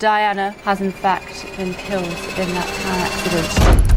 Diana has in fact been killed in that car accident.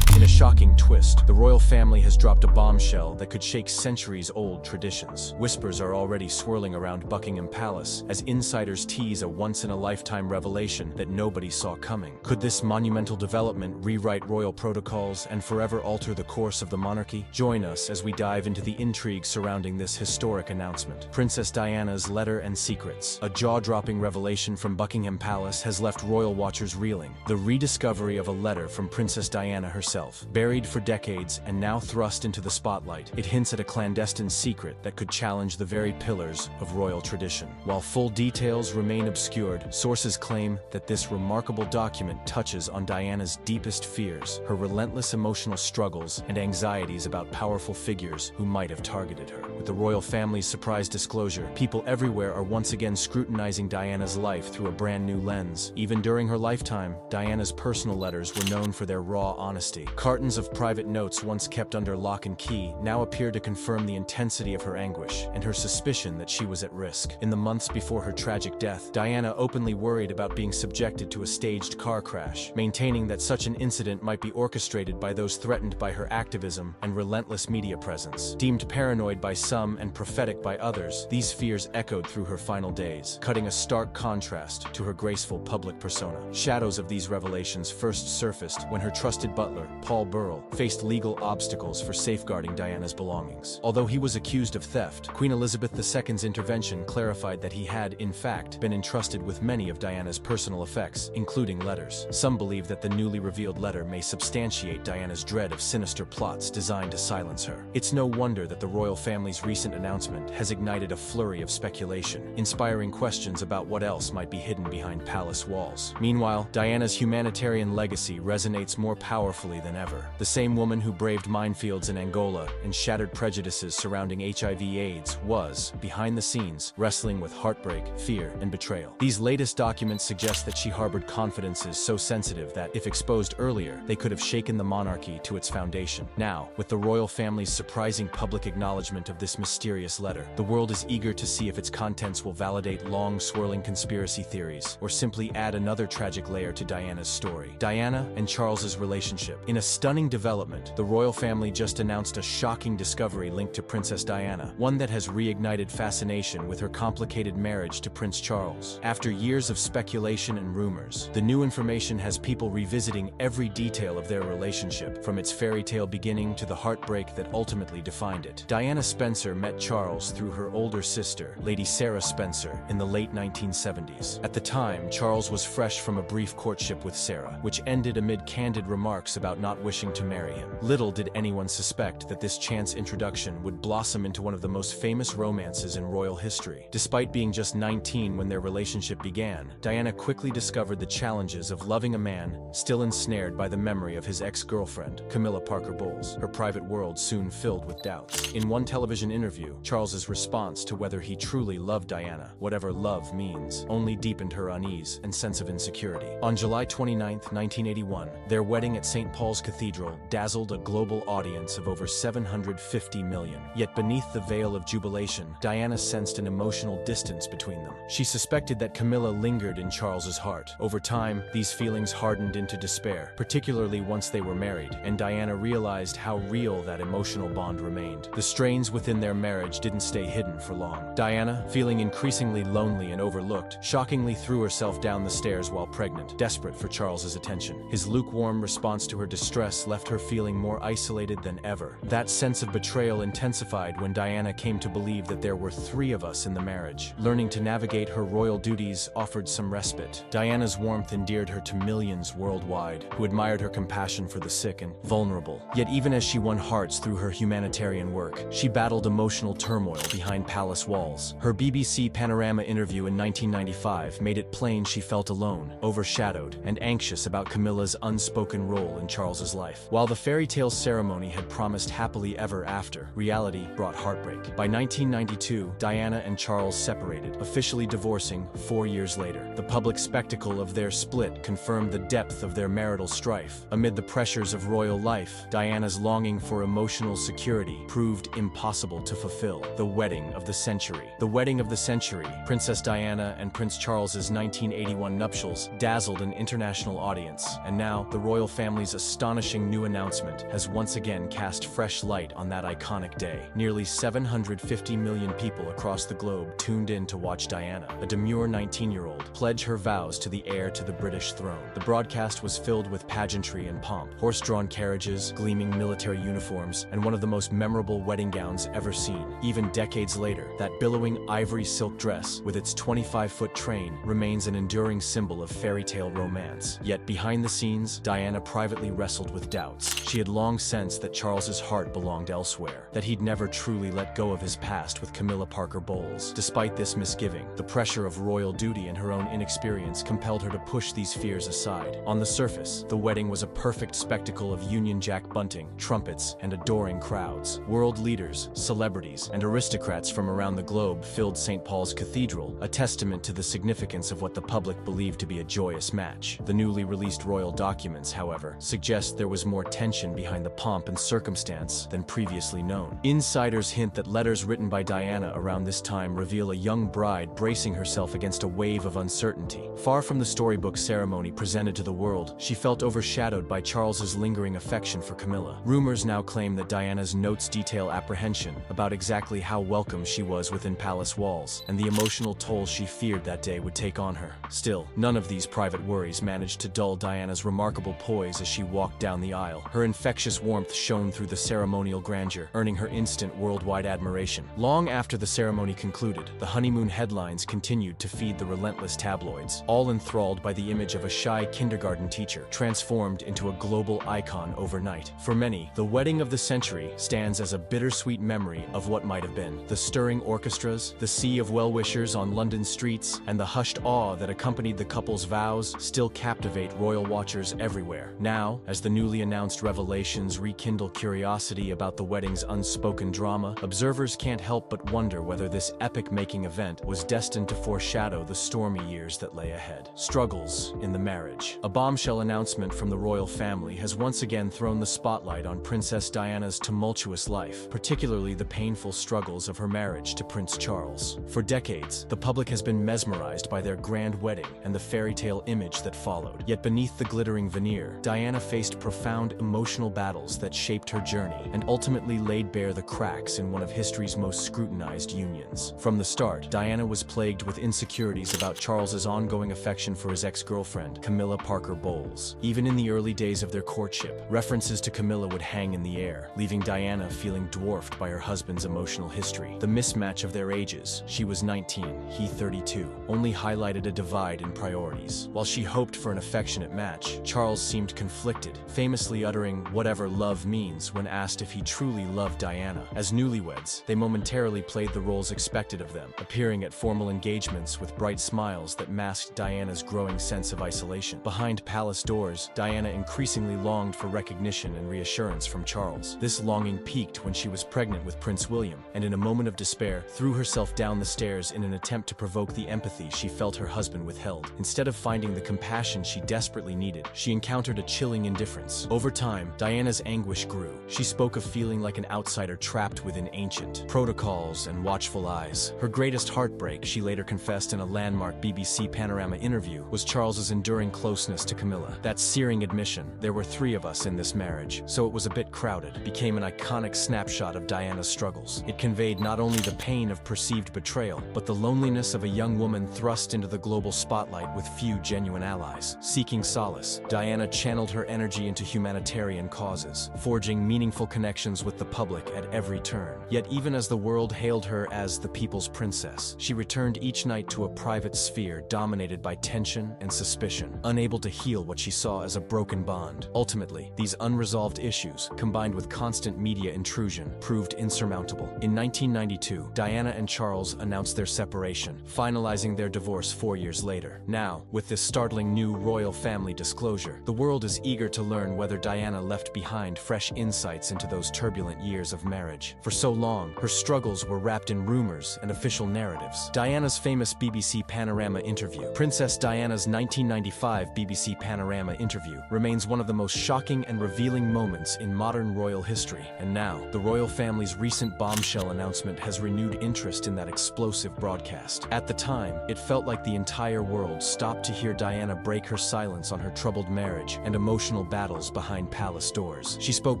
In a shocking twist, the royal family has dropped a bombshell that could shake centuries-old traditions. Whispers are already swirling around Buckingham Palace as insiders tease a once-in-a-lifetime revelation that nobody saw coming. Could this monumental development rewrite royal protocols and forever alter the course of the monarchy? Join us as we dive into the intrigue surrounding this historic announcement. Princess Diana's Letter and Secrets. A jaw-dropping revelation from Buckingham Palace has left royal watchers reeling. The rediscovery of a letter from Princess Diana herself. Buried for decades and now thrust into the spotlight, it hints at a clandestine secret that could challenge the very pillars of royal tradition. While full details remain obscured, sources claim that this remarkable document touches on Diana's deepest fears, her relentless emotional struggles, and anxieties about powerful figures who might have targeted her. With the royal family's surprise disclosure, people everywhere are once again scrutinizing Diana's life through a brand new lens. Even during her lifetime, Diana's personal letters were known for their raw honesty. Cartons of private notes once kept under lock and key now appear to confirm the intensity of her anguish and her suspicion that she was at risk. In the months before her tragic death, Diana openly worried about being subjected to a staged car crash, maintaining that such an incident might be orchestrated by those threatened by her activism and relentless media presence. Deemed paranoid by some and prophetic by others, these fears echoed through her final days, cutting a stark contrast to her graceful public persona. Shadows of these revelations first surfaced when her trusted butler, Paul Burrell, faced legal obstacles for safeguarding Diana's belongings. Although he was accused of theft, Queen Elizabeth II's intervention clarified that he had, in fact, been entrusted with many of Diana's personal effects, including letters. Some believe that the newly revealed letter may substantiate Diana's dread of sinister plots designed to silence her. It's no wonder that the royal family's recent announcement has ignited a flurry of speculation, inspiring questions about what else might be hidden behind palace walls. Meanwhile, Diana's humanitarian legacy resonates more powerfully than ever. The same woman who braved minefields in Angola and shattered prejudices surrounding HIV/AIDS was, behind the scenes, wrestling with heartbreak, fear, and betrayal. These latest documents suggest that she harbored confidences so sensitive that, if exposed earlier, they could have shaken the monarchy to its foundation. Now, with the royal family's surprising public acknowledgement of this mysterious letter, the world is eager to see if its contents will validate long-swirling conspiracy theories or simply add another tragic layer to Diana's story. Diana and Charles's relationship. In a stunning development, the royal family just announced a shocking discovery linked to Princess Diana, one that has reignited fascination with her complicated marriage to Prince Charles. After years of speculation and rumors, the new information has people revisiting every detail of their relationship, from its fairy tale beginning to the heartbreak that ultimately defined it. Diana Spencer met Charles through her older sister, Lady Sarah Spencer, in the late 1970s. At the time, Charles was fresh from a brief courtship with Sarah, which ended amid candid remarks about not wishing to marry him. Little did anyone suspect that this chance introduction would blossom into one of the most famous romances in royal history. Despite being just 19 when their relationship began, Diana quickly discovered the challenges of loving a man still ensnared by the memory of his ex-girlfriend, Camilla Parker Bowles. Her private world soon filled with doubts. In one television interview, Charles's response to whether he truly loved Diana, whatever love means, only deepened her unease and sense of insecurity. On July 29, 1981, their wedding at St. Paul's Cathedral dazzled a global audience of over 750 million. Yet beneath the veil of jubilation, Diana sensed an emotional distance between them. She suspected that Camilla lingered in Charles's heart. Over time, these feelings hardened into despair, particularly once they were married, and Diana realized how real that emotional bond remained. The strains within their marriage didn't stay hidden for long. Diana, feeling increasingly lonely and overlooked, shockingly threw herself down the stairs while pregnant, desperate for Charles's attention. His lukewarm response to her distress left her feeling more isolated than ever. That sense of betrayal intensified when Diana came to believe that there were 3 of us in the marriage. Learning to navigate her royal duties offered some respite. Diana's warmth endeared her to millions worldwide, who admired her compassion for the sick and vulnerable. Yet even as she won hearts through her humanitarian work, she battled emotional turmoil behind palace walls. Her BBC Panorama interview in 1995 made it plain she felt alone, overshadowed, and anxious about Camilla's unspoken role in Charles's Charles's life. While the fairy tale ceremony had promised happily ever after, reality brought heartbreak. By 1992, Diana and Charles separated, officially divorcing 4 years later. The public spectacle of their split confirmed the depth of their marital strife. Amid the pressures of royal life, Diana's longing for emotional security proved impossible to fulfill. The wedding of the century. The wedding of the century, Princess Diana and Prince Charles's 1981 nuptials, dazzled an international audience, and now the royal family's astonishing new announcement has once again cast fresh light on that iconic day. Nearly 750 million people across the globe tuned in to watch Diana, a demure 19-year-old, pledge her vows to the heir to the British throne. The broadcast was filled with pageantry and pomp, horse-drawn carriages, gleaming military uniforms, and one of the most memorable wedding gowns ever seen. Even decades later, that billowing ivory silk dress, with its 25-foot train, remains an enduring symbol of fairy tale romance. Yet behind the scenes, Diana privately wrestled with doubts. She had long sensed that Charles's heart belonged elsewhere, that he'd never truly let go of his past with Camilla Parker Bowles. Despite this misgiving, the pressure of royal duty and her own inexperience compelled her to push these fears aside. On the surface, the wedding was a perfect spectacle of Union Jack bunting, trumpets, and adoring crowds. World leaders, celebrities, and aristocrats from around the globe filled St. Paul's Cathedral, a testament to the significance of what the public believed to be a joyous match. The newly released royal documents, however, suggest there was more tension behind the pomp and circumstance than previously known. Insiders hint that letters written by Diana around this time reveal a young bride bracing herself against a wave of uncertainty. Far from the storybook ceremony presented to the world, she felt overshadowed by Charles's lingering affection for Camilla. Rumors now claim that Diana's notes detail apprehension about exactly how welcome she was within palace walls, and the emotional toll she feared that day would take on her. Still, none of these private worries managed to dull Diana's remarkable poise as she walked down the aisle. Her infectious warmth shone through the ceremonial grandeur, earning her instant worldwide admiration. Long after the ceremony concluded, the honeymoon headlines continued to feed the relentless tabloids, all enthralled by the image of a shy kindergarten teacher transformed into a global icon overnight. For many, the wedding of the century stands as a bittersweet memory of what might have been. The stirring orchestras, the sea of well-wishers on London streets, and the hushed awe that accompanied the couple's vows still captivate royal watchers everywhere. Now, as the newly announced revelations rekindle curiosity about the wedding's unspoken drama, observers can't help but wonder whether this epic-making event was destined to foreshadow the stormy years that lay ahead. Struggles in the marriage. A bombshell announcement from the royal family has once again thrown the spotlight on Princess Diana's tumultuous life, particularly the painful struggles of her marriage to Prince Charles. For decades, the public has been mesmerized by their grand wedding and the fairy tale image that followed. Yet beneath the glittering veneer, Diana faced profound emotional battles that shaped her journey and ultimately laid bare the cracks in one of history's most scrutinized unions. From the start, Diana was plagued with insecurities about Charles's ongoing affection for his ex-girlfriend, Camilla Parker Bowles. Even in the early days of their courtship, references to Camilla would hang in the air, leaving Diana feeling dwarfed by her husband's emotional history. The mismatch of their ages, she was 19, he 32, only highlighted a divide in priorities. While she hoped for an affectionate match, Charles seemed conflicted, famously uttering whatever love means when asked if he truly loved Diana. As newlyweds, they momentarily played the roles expected of them, appearing at formal engagements with bright smiles that masked Diana's growing sense of isolation. Behind palace doors, Diana increasingly longed for recognition and reassurance from Charles. This longing peaked when she was pregnant with Prince William, and in a moment of despair, threw herself down the stairs in an attempt to provoke the empathy she felt her husband withheld. Instead of finding the compassion she desperately needed, she encountered a chilling indifference. Over time, Diana's anguish grew. She spoke of feeling like an outsider trapped within ancient protocols and watchful eyes. Her greatest heartbreak, she later confessed in a landmark BBC Panorama interview, was Charles's enduring closeness to Camilla. That searing admission, "There were 3 of us in this marriage, so it was a bit crowded," became an iconic snapshot of Diana's struggles. It conveyed not only the pain of perceived betrayal, but the loneliness of a young woman thrust into the global spotlight with few genuine allies. Seeking solace, Diana channeled her energy into humanitarian causes, forging meaningful connections with the public at every turn. Yet even as the world hailed her as the people's princess, she returned each night to a private sphere dominated by tension and suspicion, unable to heal what she saw as a broken bond. Ultimately, these unresolved issues, combined with constant media intrusion, proved insurmountable. In 1992, Diana and Charles announced their separation, finalizing their divorce 4 years later. Now, with this startling new royal family disclosure, the world is eager to learn learn whether Diana left behind fresh insights into those turbulent years of marriage. For so long, her struggles were wrapped in rumors and official narratives. Diana's famous BBC Panorama interview. Princess Diana's 1995 BBC Panorama interview remains one of the most shocking and revealing moments in modern royal history. And now, the royal family's recent bombshell announcement has renewed interest in that explosive broadcast. At the time, it felt like the entire world stopped to hear Diana break her silence on her troubled marriage and emotional battles behind palace doors. She spoke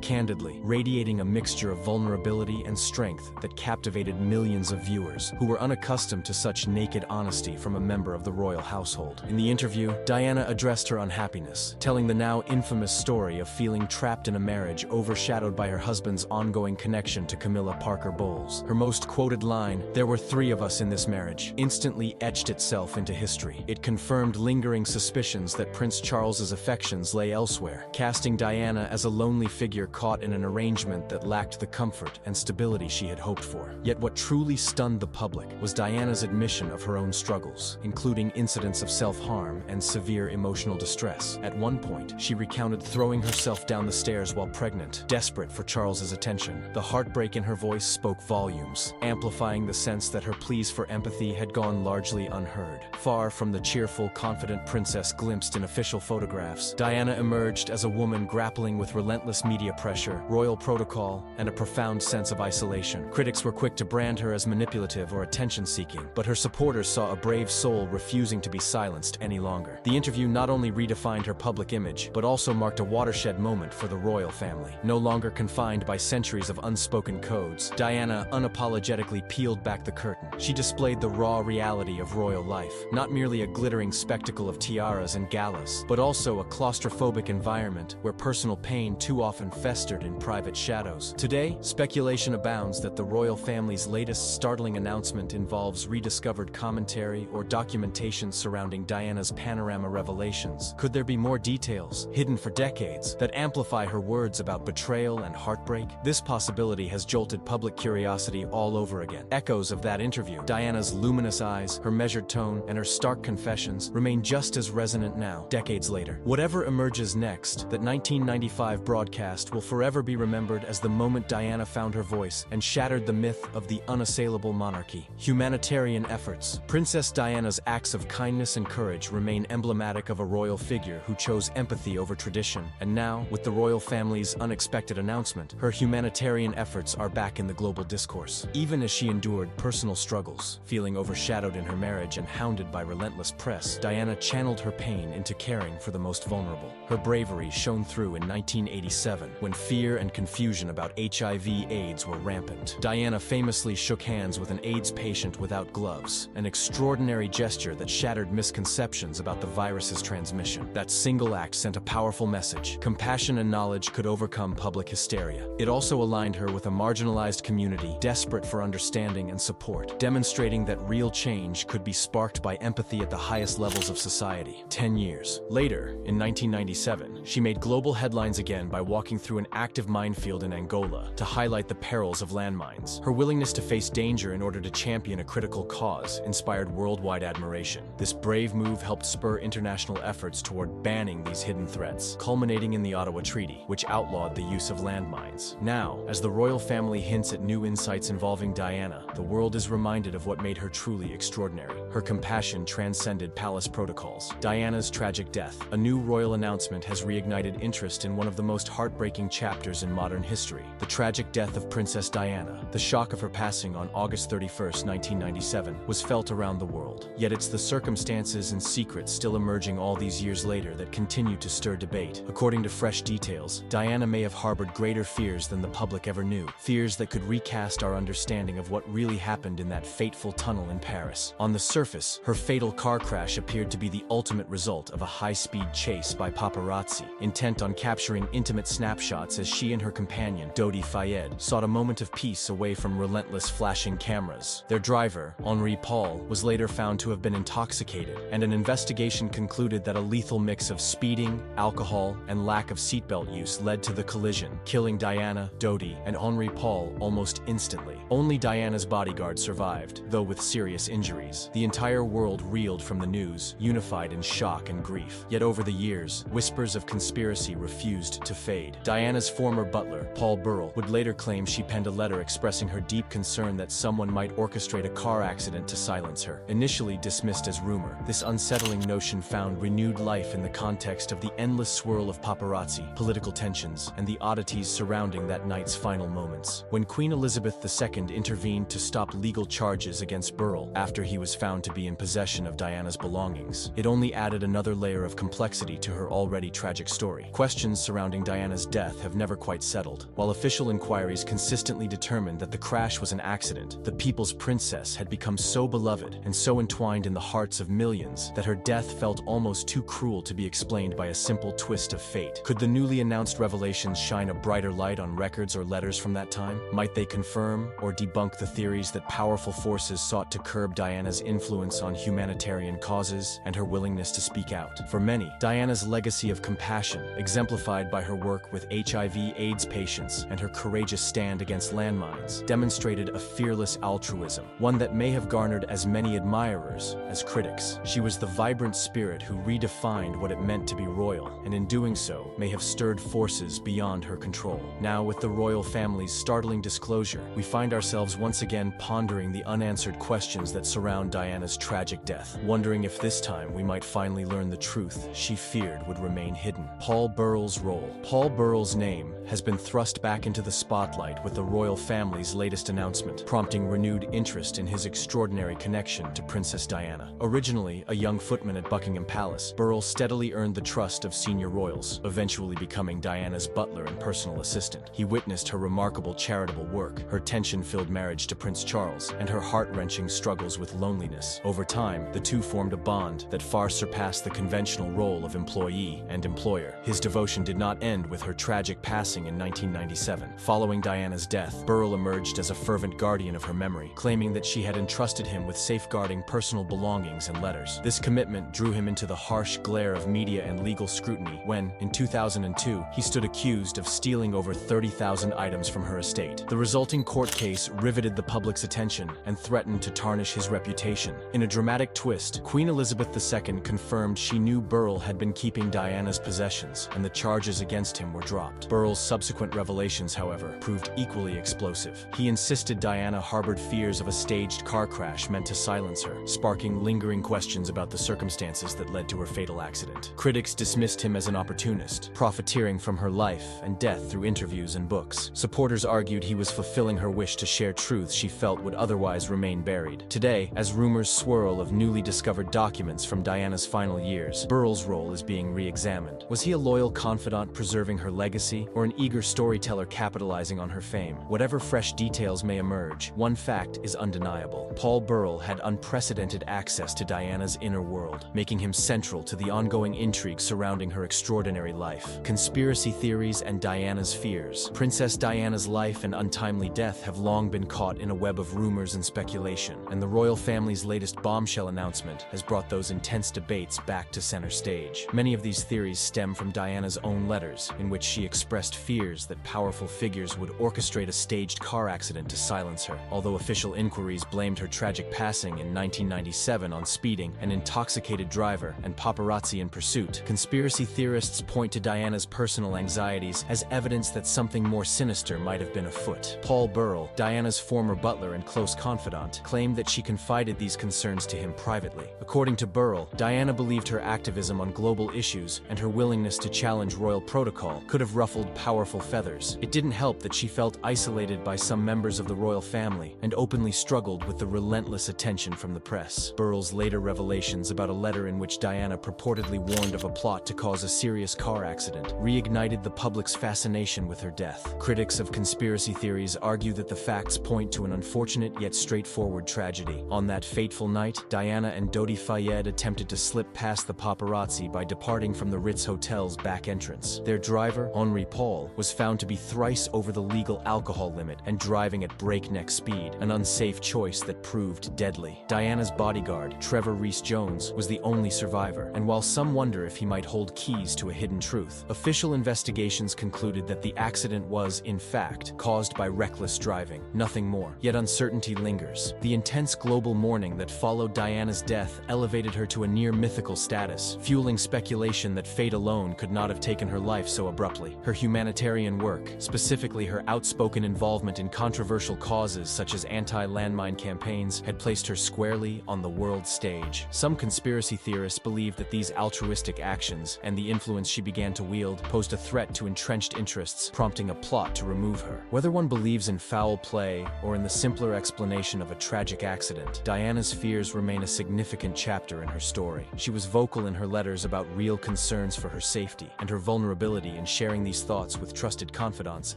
candidly, radiating a mixture of vulnerability and strength that captivated millions of viewers who were unaccustomed to such naked honesty from a member of the royal household. In the interview, Diana addressed her unhappiness, telling the now infamous story of feeling trapped in a marriage overshadowed by her husband's ongoing connection to Camilla Parker Bowles. Her most quoted line, "There were 3 of us in this marriage," instantly etched itself into history. It confirmed lingering suspicions that Prince Charles's affections lay elsewhere, casting Diana as a lonely figure caught in an arrangement that lacked the comfort and stability she had hoped for. Yet what truly stunned the public was Diana's admission of her own struggles, including incidents of self-harm and severe emotional distress. At one point, she recounted throwing herself down the stairs while pregnant, desperate for Charles's attention. The heartbreak in her voice spoke volumes, amplifying the sense that her pleas for empathy had gone largely unheard. Far from the cheerful, confident princess glimpsed in official photographs, Diana emerged as a woman grappling with relentless media pressure, royal protocol, and a profound sense of isolation. Critics were quick to brand her as manipulative or attention-seeking, but her supporters saw a brave soul refusing to be silenced any longer. The interview not only redefined her public image, but also marked a watershed moment for the royal family. No longer confined by centuries of unspoken codes, Diana unapologetically peeled back the curtain. She displayed the raw reality of royal life, not merely a glittering spectacle of tiaras and galas, but also a claustrophobic environment where personal pain too often festered in private shadows. Today, speculation abounds that the royal family's latest startling announcement involves rediscovered commentary or documentation surrounding Diana's panorama revelations. Could there be more details, hidden for decades, that amplify her words about betrayal and heartbreak? This possibility has jolted public curiosity all over again. Echoes of that interview, Diana's luminous eyes, her measured tone, and her stark confessions remain just as resonant now, decades later. Whatever emerges next, that 1995 broadcast will forever be remembered as the moment Diana found her voice and shattered the myth of the unassailable monarchy. Humanitarian efforts. Princess Diana's acts of kindness and courage remain emblematic of a royal figure who chose empathy over tradition, and now, with the royal family's unexpected announcement, her humanitarian efforts are back in the global discourse. Even as she endured personal struggles, feeling overshadowed in her marriage and hounded by relentless press, Diana channeled her pain into caring for the most vulnerable. Her bravery shone through in 1987, when fear and confusion about HIV/AIDS were rampant. Diana famously shook hands with an AIDS patient without gloves, an extraordinary gesture that shattered misconceptions about the virus's transmission. That single act sent a powerful message. Compassion and knowledge could overcome public hysteria. It also aligned her with a marginalized community desperate for understanding and support, demonstrating that real change could be sparked by empathy at the highest levels of society. 10 years later, in 1997, she made global headlines again by walking through an active minefield in Angola to highlight the perils of landmines. Her willingness to face danger in order to champion a critical cause inspired worldwide admiration. This brave move helped spur international efforts toward banning these hidden threats, culminating in the Ottawa Treaty, which outlawed the use of landmines. Now, as the royal family hints at new insights involving Diana, the world is reminded of what made her truly extraordinary. Her compassion transcended palace protocols. Diana's tragic death, a new royal announcement, has reignited interest in one of the most heartbreaking chapters in modern history: the tragic death of Princess Diana. The shock of her passing on August 31, 1997, was felt around the world. Yet it's the circumstances and secrets still emerging all these years later that continue to stir debate. According to fresh details, Diana may have harbored greater fears than the public ever knew, fears that could recast our understanding of what really happened in that fateful tunnel in Paris. On the surface, her fatal car crash appeared to be the ultimate result of a high-speed chase by paparazzi, intent on capturing intimate snapshots as she and her companion, Dodi Fayed, sought a moment of peace away from relentless flashing cameras. Their driver, Henri Paul, was later found to have been intoxicated, and an investigation concluded that a lethal mix of speeding, alcohol, and lack of seatbelt use led to the collision, killing Diana, Dodi, and Henri Paul almost instantly. Only Diana's bodyguard survived, though with serious injuries. The entire world reeled from the news, unified in shock and grief. Yet over the years, whispers of conspiracy conspiracy refused to fade. Diana's former butler, Paul Burrell, would later claim she penned a letter expressing her deep concern that someone might orchestrate a car accident to silence her. Initially dismissed as rumor, this unsettling notion found renewed life in the context of the endless swirl of paparazzi, political tensions, and the oddities surrounding that night's final moments. When Queen Elizabeth II intervened to stop legal charges against Burrell after he was found to be in possession of Diana's belongings, it only added another layer of complexity to her already tragic story. Questions surrounding Diana's death have never quite settled. While official inquiries consistently determined that the crash was an accident, the people's princess had become so beloved and so entwined in the hearts of millions that her death felt almost too cruel to be explained by a simple twist of fate. Could the newly announced revelations shine a brighter light on records or letters from that time? Might they confirm or debunk the theories that powerful forces sought to curb Diana's influence on humanitarian causes and her willingness to speak out? For many, Diana's legacy of compassion, exemplified by her work with HIV/AIDS patients and her courageous stand against landmines, demonstrated a fearless altruism, one that may have garnered as many admirers as critics. She was the vibrant spirit who redefined what it meant to be royal, and in doing so, may have stirred forces beyond her control. Now, with the royal family's startling disclosure, we find ourselves once again pondering the unanswered questions that surround Diana's tragic death, wondering if this time we might finally learn the truth she feared would remain hidden. Paul Burrell's role. Paul Burrell's name has been thrust back into the spotlight with the royal family's latest announcement, prompting renewed interest in his extraordinary connection to Princess Diana. Originally a young footman at Buckingham Palace, Burrell steadily earned the trust of senior royals, eventually becoming Diana's butler and personal assistant. He witnessed her remarkable charitable work, her tension-filled marriage to Prince Charles, and her heart-wrenching struggles with loneliness. Over time, the two formed a bond that far surpassed the conventional role of employee and employer. His devotion did not end with her tragic passing in 1997. Following Diana's death, Burrell emerged as a fervent guardian of her memory, claiming that she had entrusted him with safeguarding personal belongings and letters. This commitment drew him into the harsh glare of media and legal scrutiny when, in 2002, he stood accused of stealing over 30,000 items from her estate. The resulting court case riveted the public's attention and threatened to tarnish his reputation. In a dramatic twist, Queen Elizabeth II confirmed she knew Burrell had been keeping Diana's possessions, and the charges against him were dropped. Burrell's subsequent revelations, however, proved equally explosive. He insisted Diana harbored fears of a staged car crash meant to silence her, sparking lingering questions about the circumstances that led to her fatal accident. Critics dismissed him as an opportunist, profiteering from her life and death through interviews and books. Supporters argued he was fulfilling her wish to share truths she felt would otherwise remain buried. Today, as rumors swirl of newly discovered documents from Diana's final years, Burrell's role is being re-examined. Was he a loyal confidant preserving her legacy, or an eager storyteller capitalizing on her fame? Whatever fresh details may emerge, one fact is undeniable. Paul Burrell had unprecedented access to Diana's inner world, making him central to the ongoing intrigue surrounding her extraordinary life. Conspiracy theories and Diana's fears. Princess Diana's life and untimely death have long been caught in a web of rumors and speculation, and the royal family's latest bombshell announcement has brought those intense debates back to center stage. Many of these theories stem from Diana's own letters, in which she expressed fears that powerful figures would orchestrate a staged car accident to silence her. Although official inquiries blamed her tragic passing in 1997 on speeding, an intoxicated driver, and paparazzi in pursuit, conspiracy theorists point to Diana's personal anxieties as evidence that something more sinister might have been afoot. Paul Burrell, Diana's former butler and close confidant, claimed that she confided these concerns to him privately. According to Burrell, Diana believed her activism on global issues and her willingness to challenge royal protocol could have ruffled powerful feathers. It didn't help that she felt isolated by some members of the royal family and openly struggled with the relentless attention from the press. Burrell's later revelations about a letter in which Diana purportedly warned of a plot to cause a serious car accident reignited the public's fascination with her death. Critics of conspiracy theories argue that the facts point to an unfortunate yet straightforward tragedy. On that fateful night, Diana and Dodi Fayed attempted to slip past the paparazzi by departing from the Ritz Hotel's back entrance. Their driver, Henri Paul, was found to be thrice over the legal alcohol limit and driving at breakneck speed, an unsafe choice that proved deadly. Diana's bodyguard, Trevor Rees-Jones, was the only survivor, and while some wonder if he might hold keys to a hidden truth, official investigations concluded that the accident was, in fact, caused by reckless driving, nothing more. Yet uncertainty lingers. The intense global mourning that followed Diana's death elevated her to a near mythical status, fueling speculation that fate alone alone could not have taken her life so abruptly. Her humanitarian work, specifically her outspoken involvement in controversial causes such as anti-landmine campaigns, had placed her squarely on the world stage. Some conspiracy theorists believe that these altruistic actions and the influence she began to wield posed a threat to entrenched interests, prompting a plot to remove her. Whether one believes in foul play or in the simpler explanation of a tragic accident, Diana's fears remain a significant chapter in her story. She was vocal in her letters about real concerns for her safety, and her vulnerability in sharing these thoughts with trusted confidants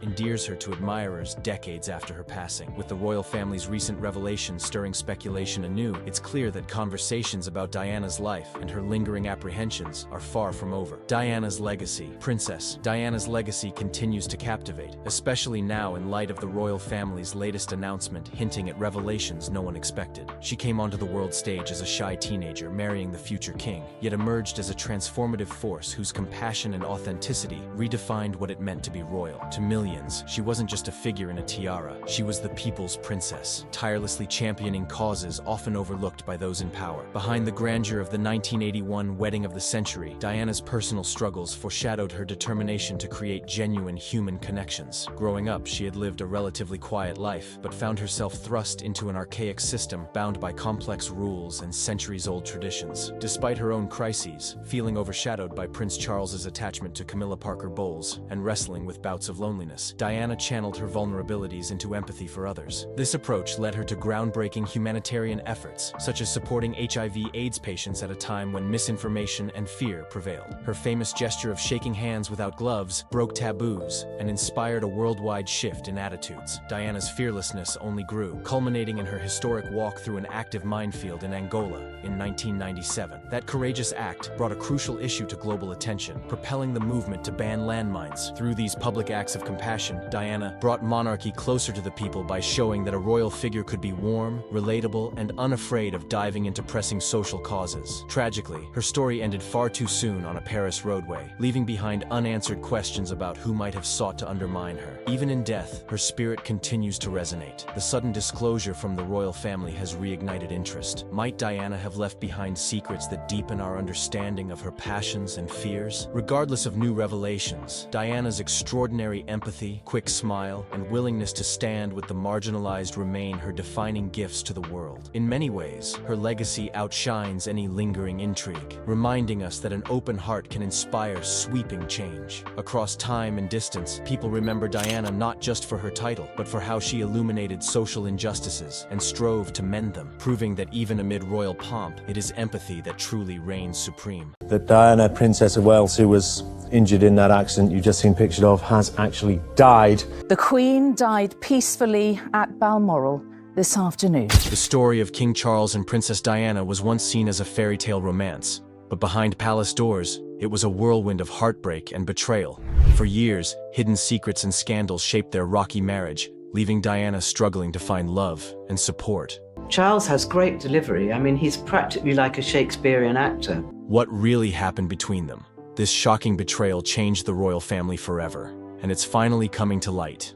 endears her to admirers decades after her passing. With the royal family's recent revelations stirring speculation anew, it's clear that conversations about Diana's life and her lingering apprehensions are far from over. Diana's legacy. Princess Diana's legacy continues to captivate, especially now in light of the royal family's latest announcement hinting at revelations no one expected. She came onto the world stage as a shy teenager, marrying the future king, yet emerged as a transformative force whose compassion and authenticity redefined what it meant to be royal. To millions, she wasn't just a figure in a tiara, she was the people's princess, tirelessly championing causes often overlooked by those in power. Behind the grandeur of the 1981 wedding of the century, Diana's personal struggles foreshadowed her determination to create genuine human connections. Growing up, she had lived a relatively quiet life, but found herself thrust into an archaic system bound by complex rules and centuries-old traditions. Despite her own crises, feeling overshadowed by Prince Charles's attachment to Camilla Parker Bowles and wrestling with bouts of loneliness, Diana channeled her vulnerabilities into empathy for others. This approach led her to groundbreaking humanitarian efforts, such as supporting HIV/AIDS patients at a time when misinformation and fear prevailed. Her famous gesture of shaking hands without gloves broke taboos and inspired a worldwide shift in attitudes. Diana's fearlessness only grew, culminating in her historic walk through an active minefield in Angola in 1997. That courageous act brought a crucial issue to global attention, propelling the movement to ban landmines. Through these public acts of compassion, Diana brought monarchy closer to the people by showing that a royal figure could be warm, relatable, and unafraid of diving into pressing social causes. Tragically, her story ended far too soon on a Paris roadway, leaving behind unanswered questions about who might have sought to undermine her. Even in death, her spirit continues to resonate. The sudden disclosure from the royal family has reignited interest. Might Diana have left behind secrets that deepen our understanding of her passions and fears? Regardless of new revelations, Diana's extraordinary empathy, quick smile, and willingness to stand with the marginalized remain her defining gifts to the world. In many ways, her legacy outshines any lingering intrigue, reminding us that an open heart can inspire sweeping change. Across time and distance, people remember Diana not just for her title, but for how she illuminated social injustices and strove to mend them, proving that even amid royal pomp, it is empathy that truly reigns supreme. That Diana, Princess of Wales, who was injured in that accident you've just seen pictured of, has actually died. The Queen died peacefully at Balmoral this afternoon. The story of King Charles and Princess Diana was once seen as a fairy tale romance, but behind palace doors, it was a whirlwind of heartbreak and betrayal. For years, hidden secrets and scandals shaped their rocky marriage, leaving Diana struggling to find love and support. Charles has great delivery. I mean, he's practically like a Shakespearean actor. What really happened between them? This shocking betrayal changed the royal family forever, and it's finally coming to light.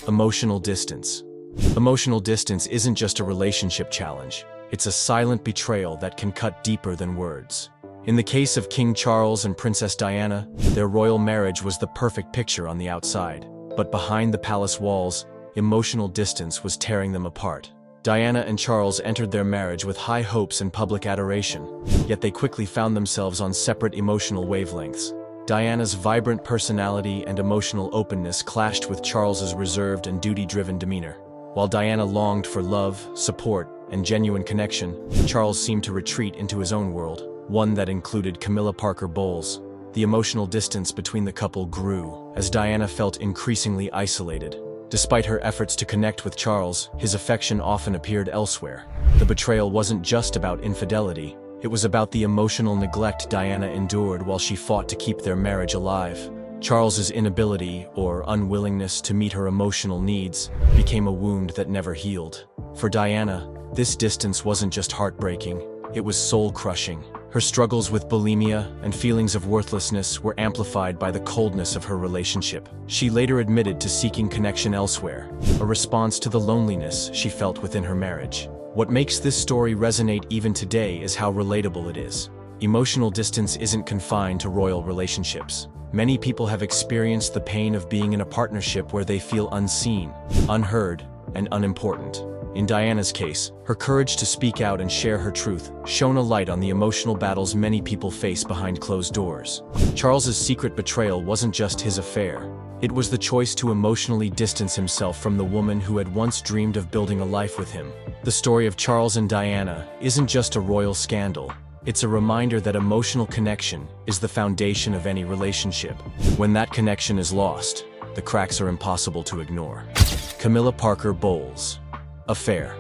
Emotional distance. Emotional distance isn't just a relationship challenge. It's a silent betrayal that can cut deeper than words. In the case of King Charles and Princess Diana, their royal marriage was the perfect picture on the outside. But behind the palace walls, emotional distance was tearing them apart. Diana and Charles entered their marriage with high hopes and public adoration, yet they quickly found themselves on separate emotional wavelengths. Diana's vibrant personality and emotional openness clashed with Charles's reserved and duty-driven demeanor. While Diana longed for love, support, and genuine connection, Charles seemed to retreat into his own world, one that included Camilla Parker Bowles. The emotional distance between the couple grew, as Diana felt increasingly isolated. Despite her efforts to connect with Charles, his affection often appeared elsewhere. The betrayal wasn't just about infidelity, it was about the emotional neglect Diana endured while she fought to keep their marriage alive. Charles's inability, or unwillingness to meet her emotional needs, became a wound that never healed. For Diana, this distance wasn't just heartbreaking, it was soul-crushing. Her struggles with bulimia and feelings of worthlessness were amplified by the coldness of her relationship. She later admitted to seeking connection elsewhere, a response to the loneliness she felt within her marriage. What makes this story resonate even today is how relatable it is. Emotional distance isn't confined to royal relationships. Many people have experienced the pain of being in a partnership where they feel unseen, unheard, and unimportant. In Diana's case, her courage to speak out and share her truth shone a light on the emotional battles many people face behind closed doors. Charles's secret betrayal wasn't just his affair. It was the choice to emotionally distance himself from the woman who had once dreamed of building a life with him. The story of Charles and Diana isn't just a royal scandal. It's a reminder that emotional connection is the foundation of any relationship. When that connection is lost, the cracks are impossible to ignore. Camilla Parker Bowles. Affair.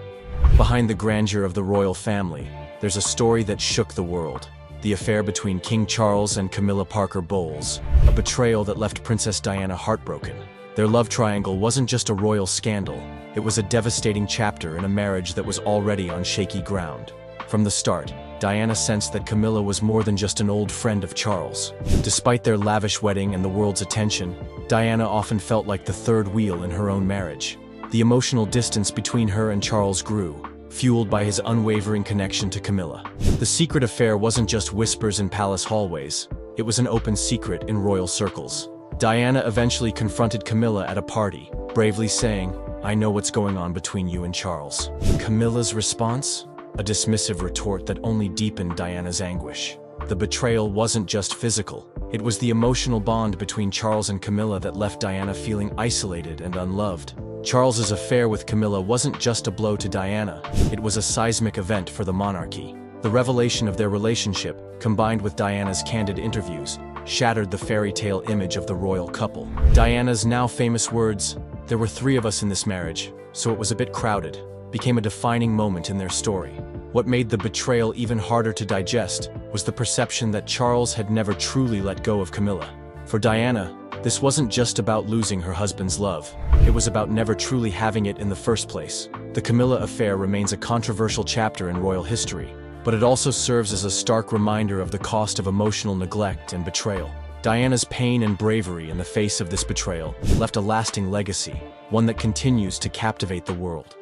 Behind the grandeur of the royal family, there's a story that shook the world. The affair between King Charles and Camilla Parker Bowles, a betrayal that left Princess Diana heartbroken. Their love triangle wasn't just a royal scandal, it was a devastating chapter in a marriage that was already on shaky ground. From the start, Diana sensed that Camilla was more than just an old friend of Charles. Despite their lavish wedding and the world's attention, Diana often felt like the third wheel in her own marriage. The emotional distance between her and Charles grew, fueled by his unwavering connection to Camilla. The secret affair wasn't just whispers in palace hallways, it was an open secret in royal circles. Diana eventually confronted Camilla at a party, bravely saying, "I know what's going on between you and Charles." Camilla's response? A dismissive retort that only deepened Diana's anguish. The betrayal wasn't just physical, it was the emotional bond between Charles and Camilla that left Diana feeling isolated and unloved. Charles's affair with Camilla wasn't just a blow to Diana, it was a seismic event for the monarchy. The revelation of their relationship, combined with Diana's candid interviews, shattered the fairy tale image of the royal couple. Diana's now famous words, "There were 3 of us in this marriage, so it was a bit crowded," became a defining moment in their story. What made the betrayal even harder to digest was the perception that Charles had never truly let go of Camilla. For Diana, this wasn't just about losing her husband's love, it was about never truly having it in the first place. The Camilla affair remains a controversial chapter in royal history, but it also serves as a stark reminder of the cost of emotional neglect and betrayal. Diana's pain and bravery in the face of this betrayal left a lasting legacy, one that continues to captivate the world.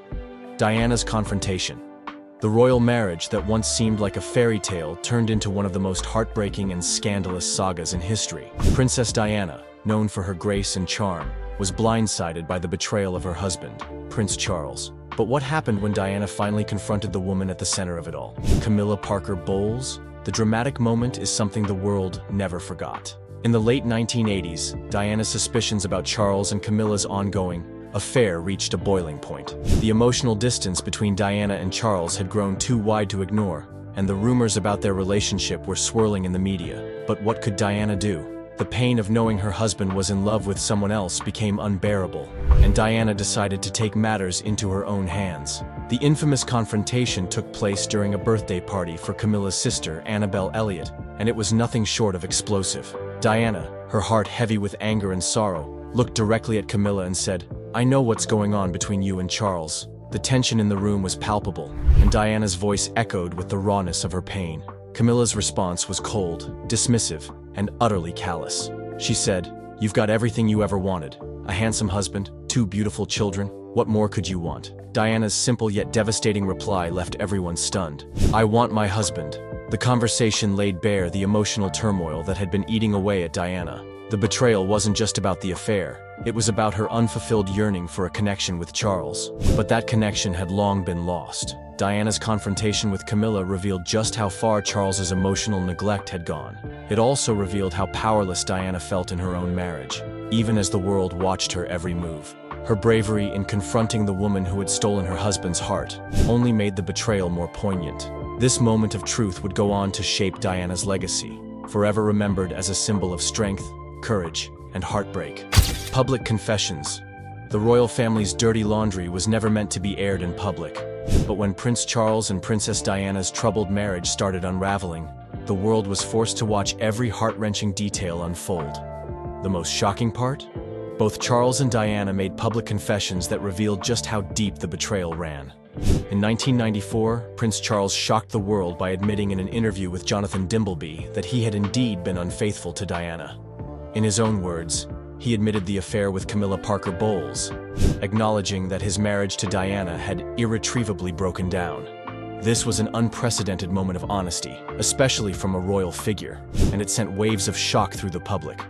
Diana's confrontation. The royal marriage that once seemed like a fairy tale turned into one of the most heartbreaking and scandalous sagas in history. Princess Diana, known for her grace and charm, was blindsided by the betrayal of her husband, Prince Charles. But what happened when Diana finally confronted the woman at the center of it all? Camilla Parker Bowles? The dramatic moment is something the world never forgot. In the late 1980s, Diana's suspicions about Charles and Camilla's ongoing affair reached a boiling point. The emotional distance between Diana and Charles had grown too wide to ignore, and the rumors about their relationship were swirling in the media. But what could Diana do? The pain of knowing her husband was in love with someone else became unbearable, and Diana decided to take matters into her own hands. The infamous confrontation took place during a birthday party for Camilla's sister, Annabelle Elliott, and it was nothing short of explosive. Diana, her heart heavy with anger and sorrow, looked directly at Camilla and said, "I know what's going on between you and Charles." The tension in the room was palpable, and Diana's voice echoed with the rawness of her pain. Camilla's response was cold, dismissive, and utterly callous. She said, "You've got everything you ever wanted. A handsome husband, 2 beautiful children. What more could you want?" Diana's simple yet devastating reply left everyone stunned. "I want my husband." The conversation laid bare the emotional turmoil that had been eating away at Diana. The betrayal wasn't just about the affair, it was about her unfulfilled yearning for a connection with Charles. But that connection had long been lost. Diana's confrontation with Camilla revealed just how far Charles's emotional neglect had gone. It also revealed how powerless Diana felt in her own marriage, even as the world watched her every move. Her bravery in confronting the woman who had stolen her husband's heart only made the betrayal more poignant. This moment of truth would go on to shape Diana's legacy, forever remembered as a symbol of strength, courage, and heartbreak. Public confessions. The royal family's dirty laundry was never meant to be aired in public. But when Prince Charles and Princess Diana's troubled marriage started unraveling, the world was forced to watch every heart-wrenching detail unfold. The most shocking part? Both Charles and Diana made public confessions that revealed just how deep the betrayal ran. In 1994, Prince Charles shocked the world by admitting in an interview with Jonathan Dimbleby that he had indeed been unfaithful to Diana. In his own words, he admitted the affair with Camilla Parker Bowles, acknowledging that his marriage to Diana had irretrievably broken down. This was an unprecedented moment of honesty, especially from a royal figure, and it sent waves of shock through the public.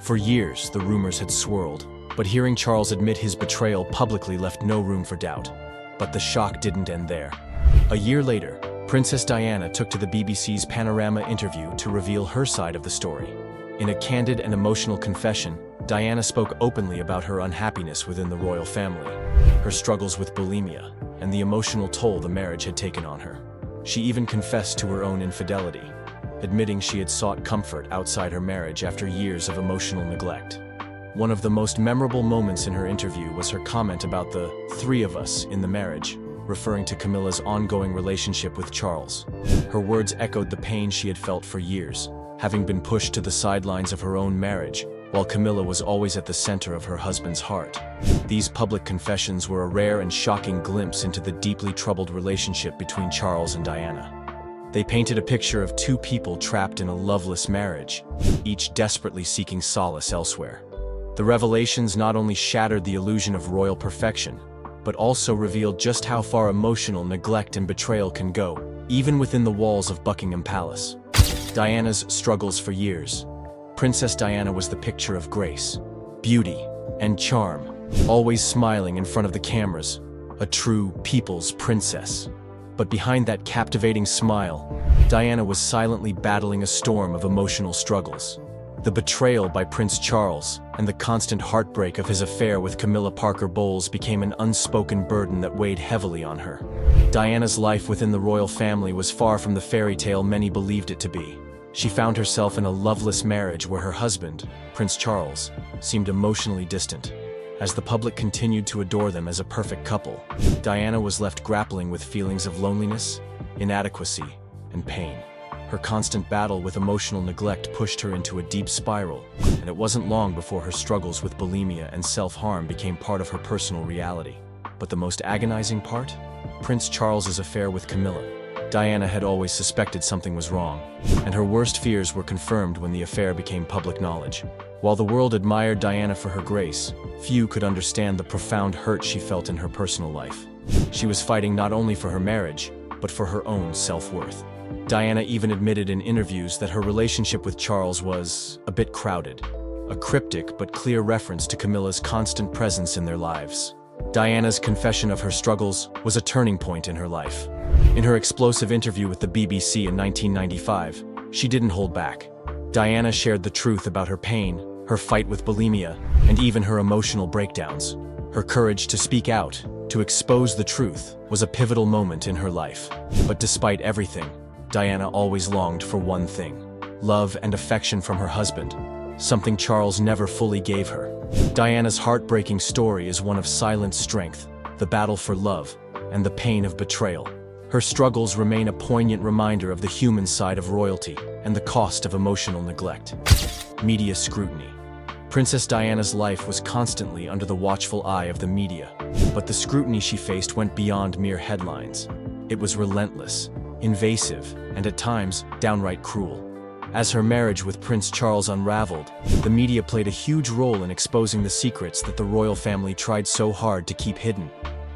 For years, the rumors had swirled, but hearing Charles admit his betrayal publicly left no room for doubt. But the shock didn't end there. A year later, Princess Diana took to the BBC's Panorama interview to reveal her side of the story. In a candid and emotional confession, Diana spoke openly about her unhappiness within the royal family, her struggles with bulimia, and the emotional toll the marriage had taken on her. She even confessed to her own infidelity, admitting she had sought comfort outside her marriage after years of emotional neglect. One of the most memorable moments in her interview was her comment about the three of us in the marriage, referring to Camilla's ongoing relationship with Charles. Her words echoed the pain she had felt for years, having been pushed to the sidelines of her own marriage, while Camilla was always at the center of her husband's heart. These public confessions were a rare and shocking glimpse into the deeply troubled relationship between Charles and Diana. They painted a picture of two people trapped in a loveless marriage, each desperately seeking solace elsewhere. The revelations not only shattered the illusion of royal perfection, but also revealed just how far emotional neglect and betrayal can go, even within the walls of Buckingham Palace. Diana's struggles for years. Princess Diana was the picture of grace, beauty, and charm, always smiling in front of the cameras, a true people's princess. But behind that captivating smile, Diana was silently battling a storm of emotional struggles. The betrayal by Prince Charles and the constant heartbreak of his affair with Camilla Parker Bowles became an unspoken burden that weighed heavily on her. Diana's life within the royal family was far from the fairy tale many believed it to be. She found herself in a loveless marriage where her husband, Prince Charles, seemed emotionally distant. As the public continued to adore them as a perfect couple, Diana was left grappling with feelings of loneliness, inadequacy, and pain. Her constant battle with emotional neglect pushed her into a deep spiral, and it wasn't long before her struggles with bulimia and self-harm became part of her personal reality. But the most agonizing part? Prince Charles's affair with Camilla. Diana had always suspected something was wrong, and her worst fears were confirmed when the affair became public knowledge. While the world admired Diana for her grace, few could understand the profound hurt she felt in her personal life. She was fighting not only for her marriage, but for her own self-worth. Diana even admitted in interviews that her relationship with Charles was a bit crowded, a cryptic but clear reference to Camilla's constant presence in their lives. Diana's confession of her struggles was a turning point in her life. In her explosive interview with the BBC in 1995, she didn't hold back. Diana shared the truth about her pain, her fight with bulimia, and even her emotional breakdowns. Her courage to speak out, to expose the truth, was a pivotal moment in her life. But despite everything, Diana always longed for one thing: love and affection from her husband, something Charles never fully gave her. Diana's heartbreaking story is one of silent strength, the battle for love, and the pain of betrayal. Her struggles remain a poignant reminder of the human side of royalty and the cost of emotional neglect. Media scrutiny. Princess Diana's life was constantly under the watchful eye of the media, but the scrutiny she faced went beyond mere headlines. It was relentless, invasive, and at times, downright cruel. As her marriage with Prince Charles unraveled, the media played a huge role in exposing the secrets that the royal family tried so hard to keep hidden.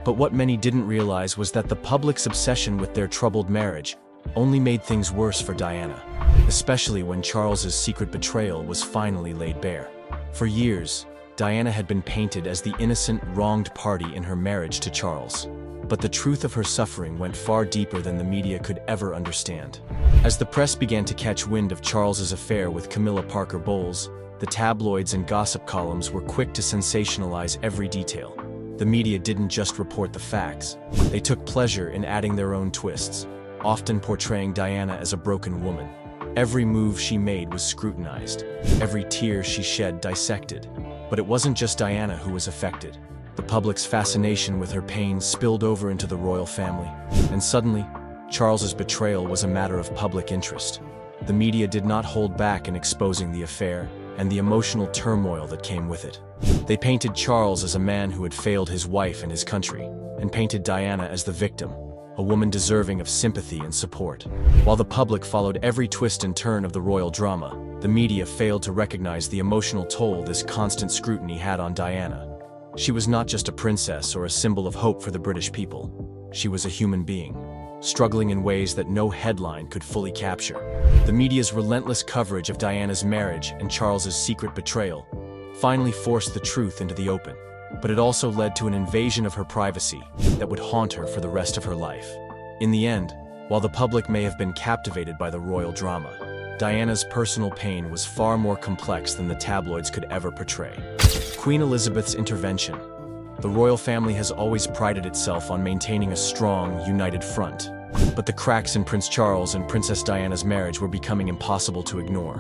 But what many didn't realize was that the public's obsession with their troubled marriage only made things worse for Diana, especially when Charles's secret betrayal was finally laid bare. For years, Diana had been painted as the innocent, wronged party in her marriage to Charles. But the truth of her suffering went far deeper than the media could ever understand. As the press began to catch wind of Charles's affair with Camilla Parker Bowles, the tabloids and gossip columns were quick to sensationalize every detail. The media didn't just report the facts. They took pleasure in adding their own twists, often portraying Diana as a broken woman. Every move she made was scrutinized, every tear she shed dissected. But it wasn't just Diana who was affected. The public's fascination with her pain spilled over into the royal family, and suddenly, Charles's betrayal was a matter of public interest. The media did not hold back in exposing the affair and the emotional turmoil that came with it. They painted Charles as a man who had failed his wife and his country, and painted Diana as the victim, a woman deserving of sympathy and support. While the public followed every twist and turn of the royal drama, the media failed to recognize the emotional toll this constant scrutiny had on Diana. She was not just a princess or a symbol of hope for the British people. She was a human being, struggling in ways that no headline could fully capture. The media's relentless coverage of Diana's marriage and Charles's secret betrayal finally forced the truth into the open, but it also led to an invasion of her privacy that would haunt her for the rest of her life. In the end, while the public may have been captivated by the royal drama, Diana's personal pain was far more complex than the tabloids could ever portray. Queen Elizabeth's intervention. The royal family has always prided itself on maintaining a strong, united front, but the cracks in Prince Charles and Princess Diana's marriage were becoming impossible to ignore.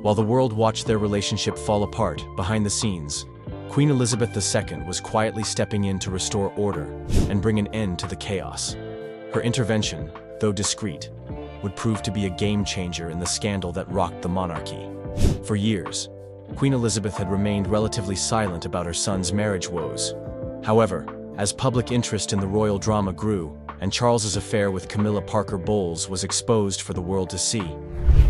While the world watched their relationship fall apart behind the scenes, Queen Elizabeth II was quietly stepping in to restore order and bring an end to the chaos. Her intervention, though discreet, would prove to be a game-changer in the scandal that rocked the monarchy. For years, Queen Elizabeth had remained relatively silent about her son's marriage woes. However, as public interest in the royal drama grew, and Charles's affair with Camilla Parker Bowles was exposed for the world to see,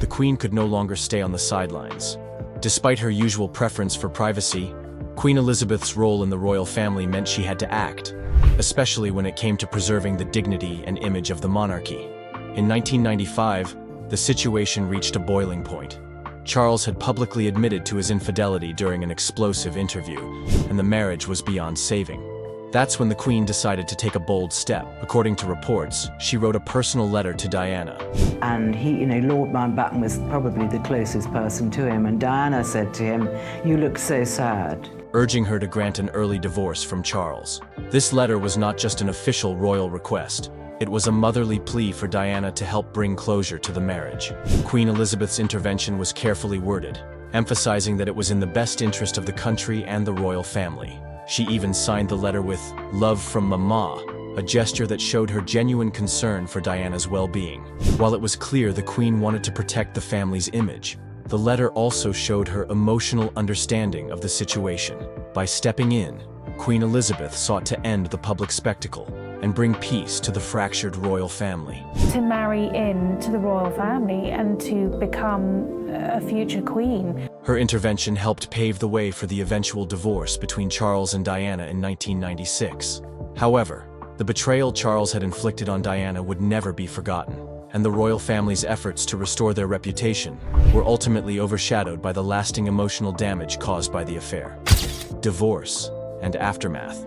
the Queen could no longer stay on the sidelines. Despite her usual preference for privacy, Queen Elizabeth's role in the royal family meant she had to act, especially when it came to preserving the dignity and image of the monarchy. In 1995, the situation reached a boiling point. Charles had publicly admitted to his infidelity during an explosive interview, and the marriage was beyond saving. That's when the Queen decided to take a bold step. According to reports, she wrote a personal letter to Diana. And he, Lord Mountbatten was probably the closest person to him, and Diana said to him, "You look so sad," urging her to grant an early divorce from Charles. This letter was not just an official royal request. It was a motherly plea for Diana to help bring closure to the marriage. Queen Elizabeth's intervention was carefully worded, emphasizing that it was in the best interest of the country and the royal family. She even signed the letter with "Love from Mama," a gesture that showed her genuine concern for Diana's well-being. While it was clear the Queen wanted to protect the family's image, the letter also showed her emotional understanding of the situation. By stepping in, Queen Elizabeth sought to end the public spectacle and bring peace to the fractured royal family. To marry into the royal family and to become a future queen. Her intervention helped pave the way for the eventual divorce between Charles and Diana in 1996. However, the betrayal Charles had inflicted on Diana would never be forgotten, and the royal family's efforts to restore their reputation were ultimately overshadowed by the lasting emotional damage caused by the affair. Divorce and aftermath.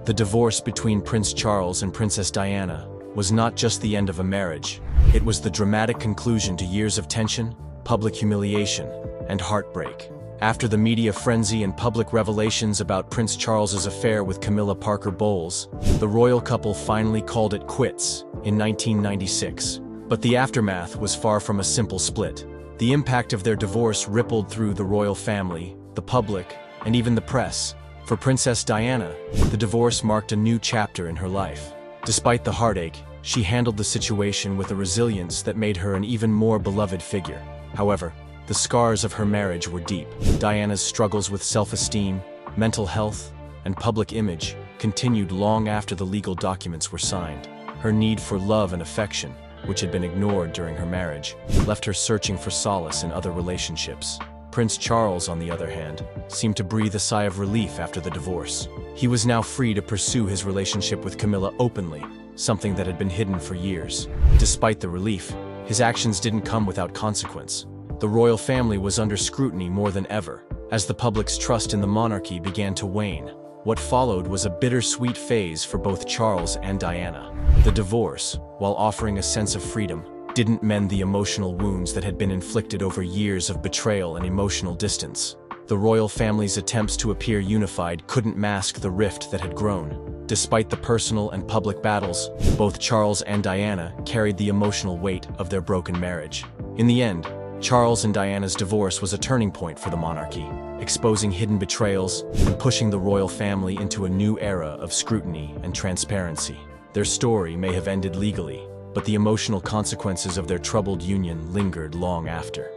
The divorce between Prince Charles and Princess Diana was not just the end of a marriage. It was the dramatic conclusion to years of tension, public humiliation, and heartbreak. After the media frenzy and public revelations about Prince Charles's affair with Camilla Parker Bowles, the royal couple finally called it quits in 1996. But the aftermath was far from a simple split. The impact of their divorce rippled through the royal family, the public, and even the press. For Princess Diana, the divorce marked a new chapter in her life. Despite the heartache, she handled the situation with a resilience that made her an even more beloved figure. However, the scars of her marriage were deep. Diana's struggles with self-esteem, mental health, and public image continued long after the legal documents were signed. Her need for love and affection, which had been ignored during her marriage, left her searching for solace in other relationships. Prince Charles, on the other hand, seemed to breathe a sigh of relief after the divorce. He was now free to pursue his relationship with Camilla openly, something that had been hidden for years. Despite the relief, his actions didn't come without consequence. The royal family was under scrutiny more than ever, as the public's trust in the monarchy began to wane. What followed was a bittersweet phase for both Charles and Diana. The divorce, while offering a sense of freedom, didn't mend the emotional wounds that had been inflicted over years of betrayal and emotional distance. The royal family's attempts to appear unified couldn't mask the rift that had grown. Despite the personal and public battles, both Charles and Diana carried the emotional weight of their broken marriage. In the end, Charles and Diana's divorce was a turning point for the monarchy, exposing hidden betrayals and pushing the royal family into a new era of scrutiny and transparency. Their story may have ended legally, but the emotional consequences of their troubled union lingered long after.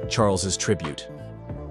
Charles's tribute.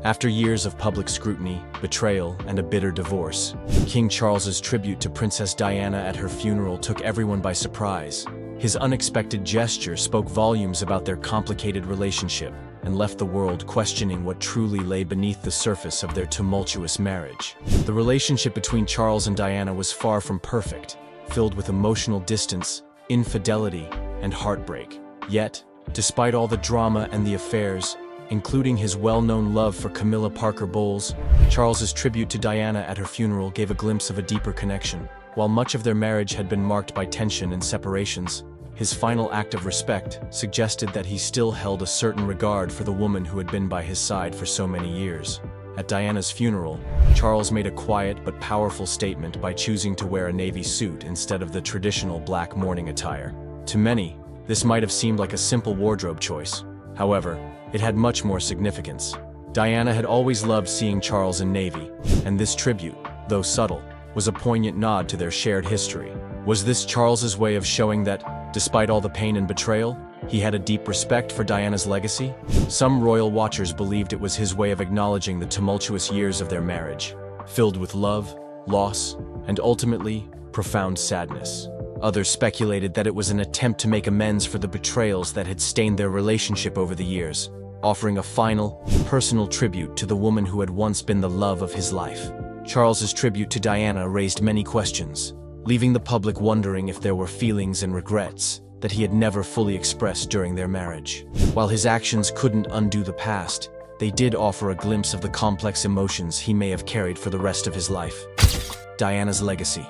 After years of public scrutiny, betrayal, and a bitter divorce, King Charles's tribute to Princess Diana at her funeral took everyone by surprise. His unexpected gesture spoke volumes about their complicated relationship and left the world questioning what truly lay beneath the surface of their tumultuous marriage. The relationship between Charles and Diana was far from perfect, filled with emotional distance, infidelity, and heartbreak. Yet, despite all the drama and the affairs, including his well-known love for Camilla Parker Bowles, Charles's tribute to Diana at her funeral gave a glimpse of a deeper connection. While much of their marriage had been marked by tension and separations, his final act of respect suggested that he still held a certain regard for the woman who had been by his side for so many years. At Diana's funeral, Charles made a quiet but powerful statement by choosing to wear a navy suit instead of the traditional black mourning attire. To many, this might have seemed like a simple wardrobe choice. However, it had much more significance. Diana had always loved seeing Charles in navy, and this tribute, though subtle, was a poignant nod to their shared history. Was this Charles's way of showing that, despite all the pain and betrayal, he had a deep respect for Diana's legacy? Some royal watchers believed it was his way of acknowledging the tumultuous years of their marriage, filled with love, loss, and ultimately, profound sadness. Others speculated that it was an attempt to make amends for the betrayals that had stained their relationship over the years, offering a final, personal tribute to the woman who had once been the love of his life. Charles's tribute to Diana raised many questions, leaving the public wondering if there were feelings and regrets that he had never fully expressed during their marriage. While his actions couldn't undo the past, they did offer a glimpse of the complex emotions he may have carried for the rest of his life. Diana's legacy.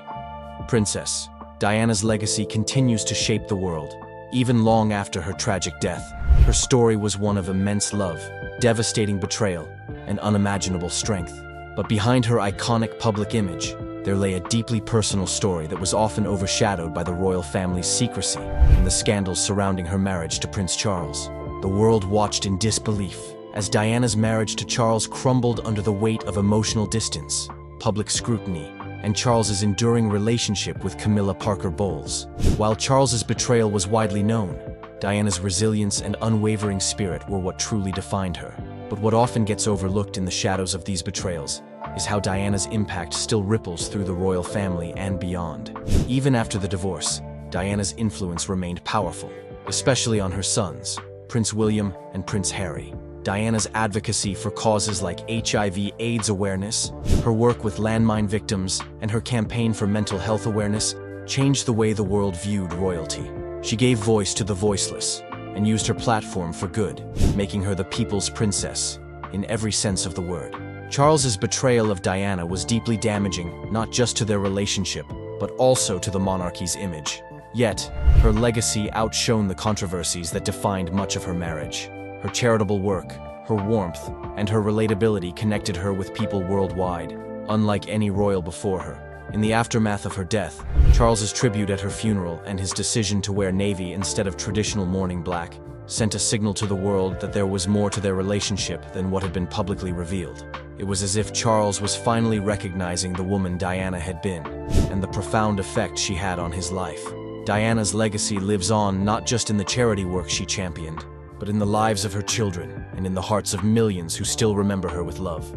Princess Diana's legacy continues to shape the world, even long after her tragic death. Her story was one of immense love, devastating betrayal, and unimaginable strength. But behind her iconic public image, there lay a deeply personal story that was often overshadowed by the royal family's secrecy and the scandals surrounding her marriage to Prince Charles. The world watched in disbelief as Diana's marriage to Charles crumbled under the weight of emotional distance, public scrutiny, and Charles's enduring relationship with Camilla Parker Bowles. While Charles's betrayal was widely known, Diana's resilience and unwavering spirit were what truly defined her. But what often gets overlooked in the shadows of these betrayals is how Diana's impact still ripples through the royal family and beyond. Even after the divorce, Diana's influence remained powerful, especially on her sons, Prince William and Prince Harry. Diana's advocacy for causes like HIV/AIDS awareness, her work with landmine victims, and her campaign for mental health awareness changed the way the world viewed royalty. She gave voice to the voiceless and used her platform for good, making her the people's princess, in every sense of the word. Charles's betrayal of Diana was deeply damaging, not just to their relationship, but also to the monarchy's image. Yet, her legacy outshone the controversies that defined much of her marriage. Her charitable work, her warmth, and her relatability connected her with people worldwide, unlike any royal before her. In the aftermath of her death, Charles's tribute at her funeral and his decision to wear navy instead of traditional mourning black sent a signal to the world that there was more to their relationship than what had been publicly revealed. It was as if Charles was finally recognizing the woman Diana had been, and the profound effect she had on his life. Diana's legacy lives on not just in the charity work she championed, but in the lives of her children and in the hearts of millions who still remember her with love.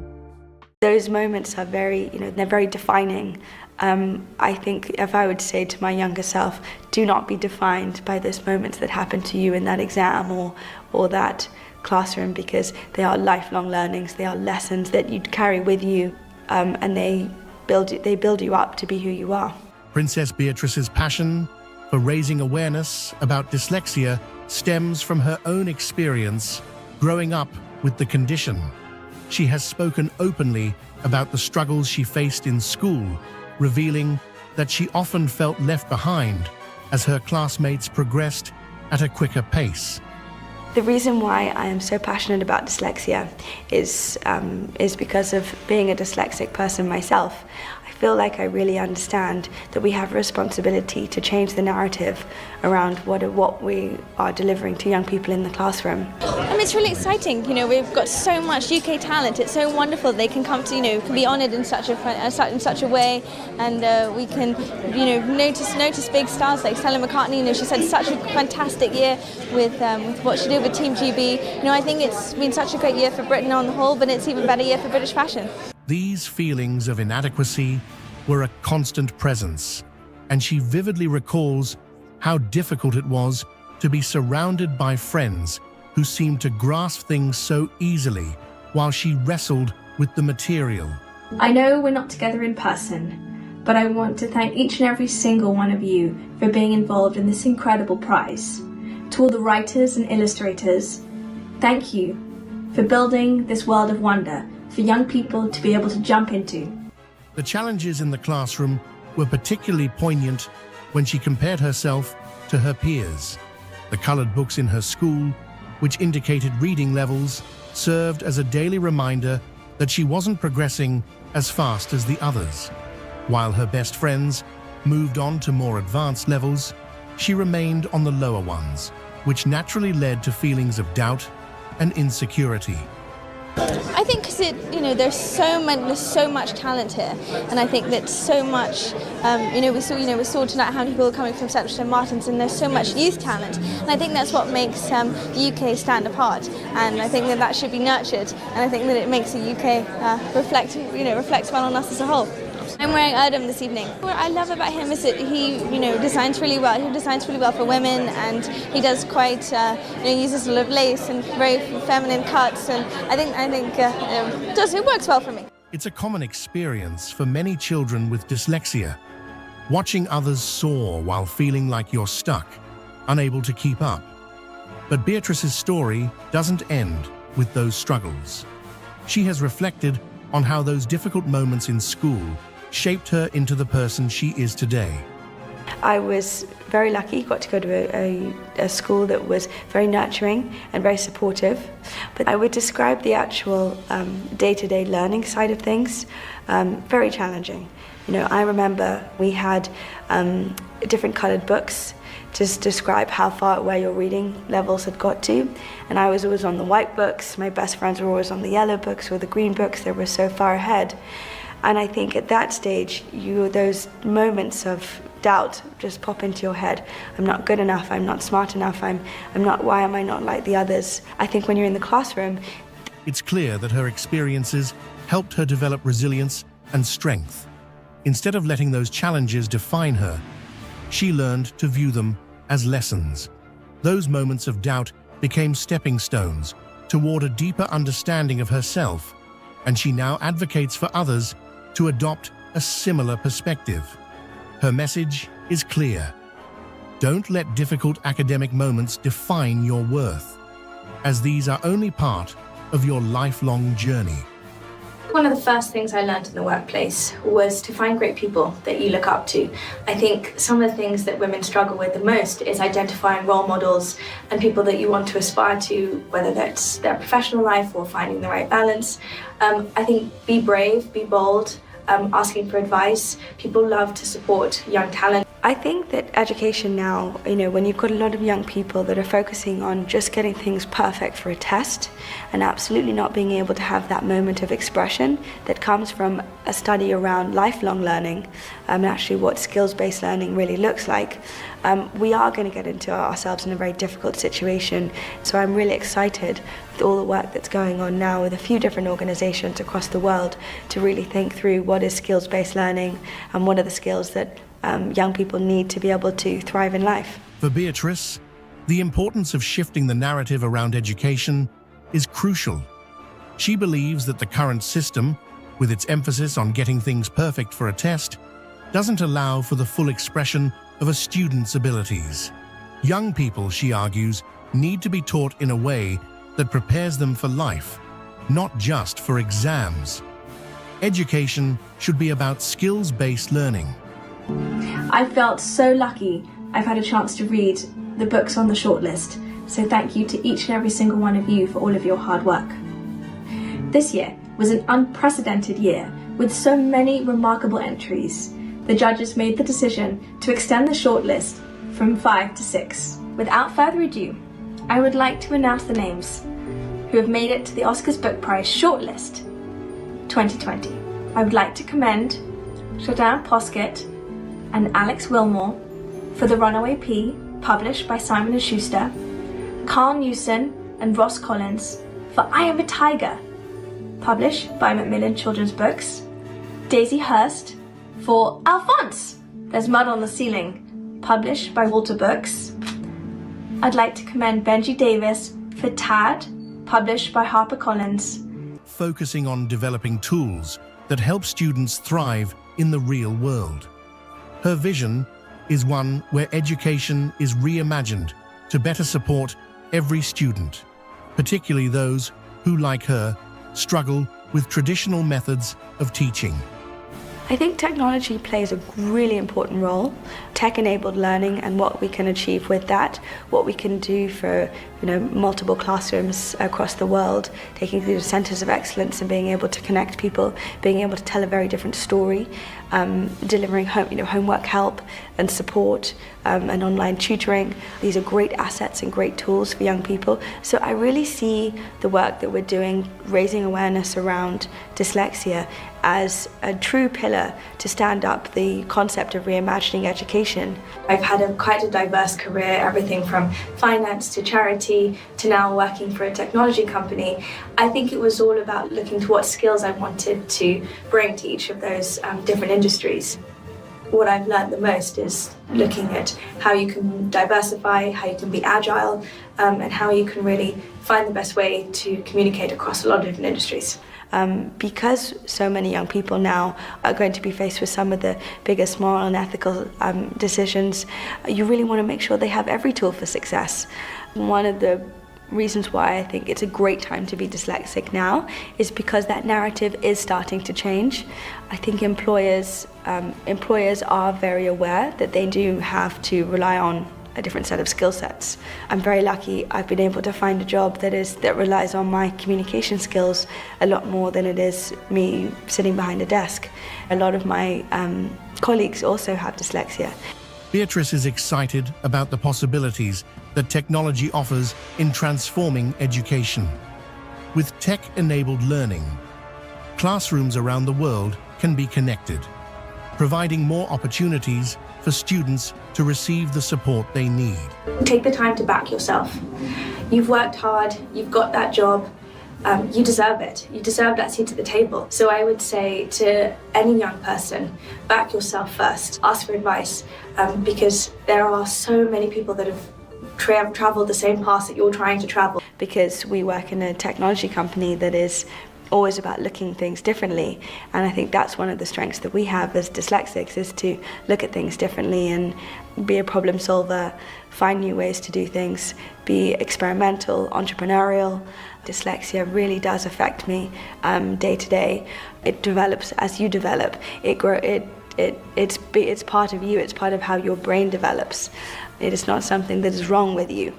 Those moments are very, they're very defining. I think if I would say to my younger self, do not be defined by those moments that happened to you in that exam or that classroom, because they are lifelong learnings, they are lessons that you carry with you, and they build you up to be who you are. Princess Beatrice's passion for raising awareness about dyslexia stems from her own experience growing up with the condition. She has spoken openly about the struggles she faced in school, revealing that she often felt left behind as her classmates progressed at a quicker pace. The reason why I am so passionate about dyslexia is because of being a dyslexic person myself. I feel like I really understand that we have a responsibility to change the narrative around what we are delivering to young people in the classroom. It's really exciting. We've got so much UK talent. It's so wonderful they can come to, can be honoured in such a way, and we can, notice big stars like Stella McCartney. She's had such a fantastic year with what she did with Team GB. I think it's been such a great year for Britain on the whole, but it's even a better year for British fashion. These feelings of inadequacy were a constant presence, and she vividly recalls how difficult it was to be surrounded by friends who seemed to grasp things so easily while she wrestled with the material. I know we're not together in person, but I want to thank each and every single one of you for being involved in this incredible prize. To all the writers and illustrators, thank you for building this world of wonder for young people to be able to jump into. The challenges in the classroom were particularly poignant when she compared herself to her peers. The coloured books in her school, which indicated reading levels, served as a daily reminder that she wasn't progressing as fast as the others. While her best friends moved on to more advanced levels, she remained on the lower ones, which naturally led to feelings of doubt and insecurity. I think because there's so much talent here, and I think that so much, we saw tonight how many people are coming from St Martin's, and there's so much youth talent, and I think that's what makes the UK stand apart, and I think that should be nurtured, and I think that it makes the UK reflect well on us as a whole. I'm wearing Erdem this evening. What I love about him is that he, designs really well. He designs really well for women, and he does quite, uses a lot of lace and very feminine cuts, and I think it works well for me. It's a common experience for many children with dyslexia, watching others soar while feeling like you're stuck, unable to keep up. But Beatrice's story doesn't end with those struggles. She has reflected on how those difficult moments in school shaped her into the person she is today. I was very lucky, got to go to a school that was very nurturing and very supportive. But I would describe the actual day-to-day learning side of things very challenging. I remember we had different coloured books to describe how far away your reading levels had got to. And I was always on the white books. My best friends were always on the yellow books or the green books. They were so far ahead. And I think at that stage, those moments of doubt just pop into your head. I'm not good enough, I'm not smart enough, why am I not like the others? I think when you're in the classroom... It's clear that her experiences helped her develop resilience and strength. Instead of letting those challenges define her, she learned to view them as lessons. Those moments of doubt became stepping stones toward a deeper understanding of herself, and she now advocates for others to adopt a similar perspective. Her message is clear. Don't let difficult academic moments define your worth, as these are only part of your lifelong journey. One of the first things I learned in the workplace was to find great people that you look up to. I think some of the things that women struggle with the most is identifying role models and people that you want to aspire to, whether that's their professional life or finding the right balance. I think be brave, be bold, asking for advice. People love to support young talent. I think that education now, when you've got a lot of young people that are focusing on just getting things perfect for a test and absolutely not being able to have that moment of expression that comes from a study around lifelong learning and actually what skills-based learning really looks like, we are going to get into ourselves in a very difficult situation. So I'm really excited with all the work that's going on now with a few different organizations across the world to really think through what is skills-based learning and what are the skills that young people need to be able to thrive in life. For Beatrice, the importance of shifting the narrative around education is crucial. She believes that the current system, with its emphasis on getting things perfect for a test, doesn't allow for the full expression of a student's abilities. Young people, she argues, need to be taught in a way that prepares them for life, not just for exams. Education should be about skills-based learning. I felt so lucky I've had a chance to read the books on the shortlist, so thank you to each and every single one of you for all of your hard work. This year was an unprecedented year with so many remarkable entries. The judges made the decision to extend the shortlist from 5 to 6. Without further ado, I would like to announce the names who have made it to the Oscars Book Prize shortlist 2020. I would like to commend Jordan Poskett and Alex Wilmore for The Runaway Pea, published by Simon & Schuster, Carl Newson and Ross Collins for I Am a Tiger, published by Macmillan Children's Books, Daisy Hurst for Alphonse, There's Mud on the Ceiling, published by Walter Books. I'd like to commend Benji Davis for Tad, published by HarperCollins. Focusing on developing tools that help students thrive in the real world. Her vision is one where education is reimagined to better support every student, particularly those who, like her, struggle with traditional methods of teaching. I think technology plays a really important role. Tech-enabled learning and what we can achieve with that, what we can do for multiple classrooms across the world, taking through the centres of excellence and being able to connect people, being able to tell a very different story, delivering homework help and support and online tutoring. These are great assets and great tools for young people. So I really see the work that we're doing, raising awareness around dyslexia, as a true pillar to stand up the concept of reimagining education. I've had quite a diverse career, everything from finance to charity to now working for a technology company. I think it was all about looking to what skills I wanted to bring to each of those different industries. What I've learned the most is looking at how you can diversify, how you can be agile, and how you can really find the best way to communicate across a lot of different industries. Because so many young people now are going to be faced with some of the biggest moral and ethical decisions, you really want to make sure they have every tool for success. One of the reasons why I think it's a great time to be dyslexic now is because that narrative is starting to change. I think employers are very aware that they do have to rely on a different set of skill sets. I'm very lucky I've been able to find a job that relies on my communication skills a lot more than it is me sitting behind a desk. A lot of my colleagues also have dyslexia. Beatrice is excited about the possibilities that technology offers in transforming education. With tech-enabled learning, classrooms around the world can be connected, providing more opportunities for students to receive the support they need. Take the time to back yourself. You've worked hard, you've got that job, you deserve it. You deserve that seat at the table. So I would say to any young person, back yourself first, ask for advice, because there are so many people that have traveled the same path that you're trying to travel. Because we work in a technology company that is always about looking at things differently, and I think that's one of the strengths that we have as dyslexics, is to look at things differently and be a problem solver, find new ways to do things, be experimental, entrepreneurial. Dyslexia really does affect me day to day. It develops as you develop. It's part of you. It's part of how your brain develops. It is not something that is wrong with you.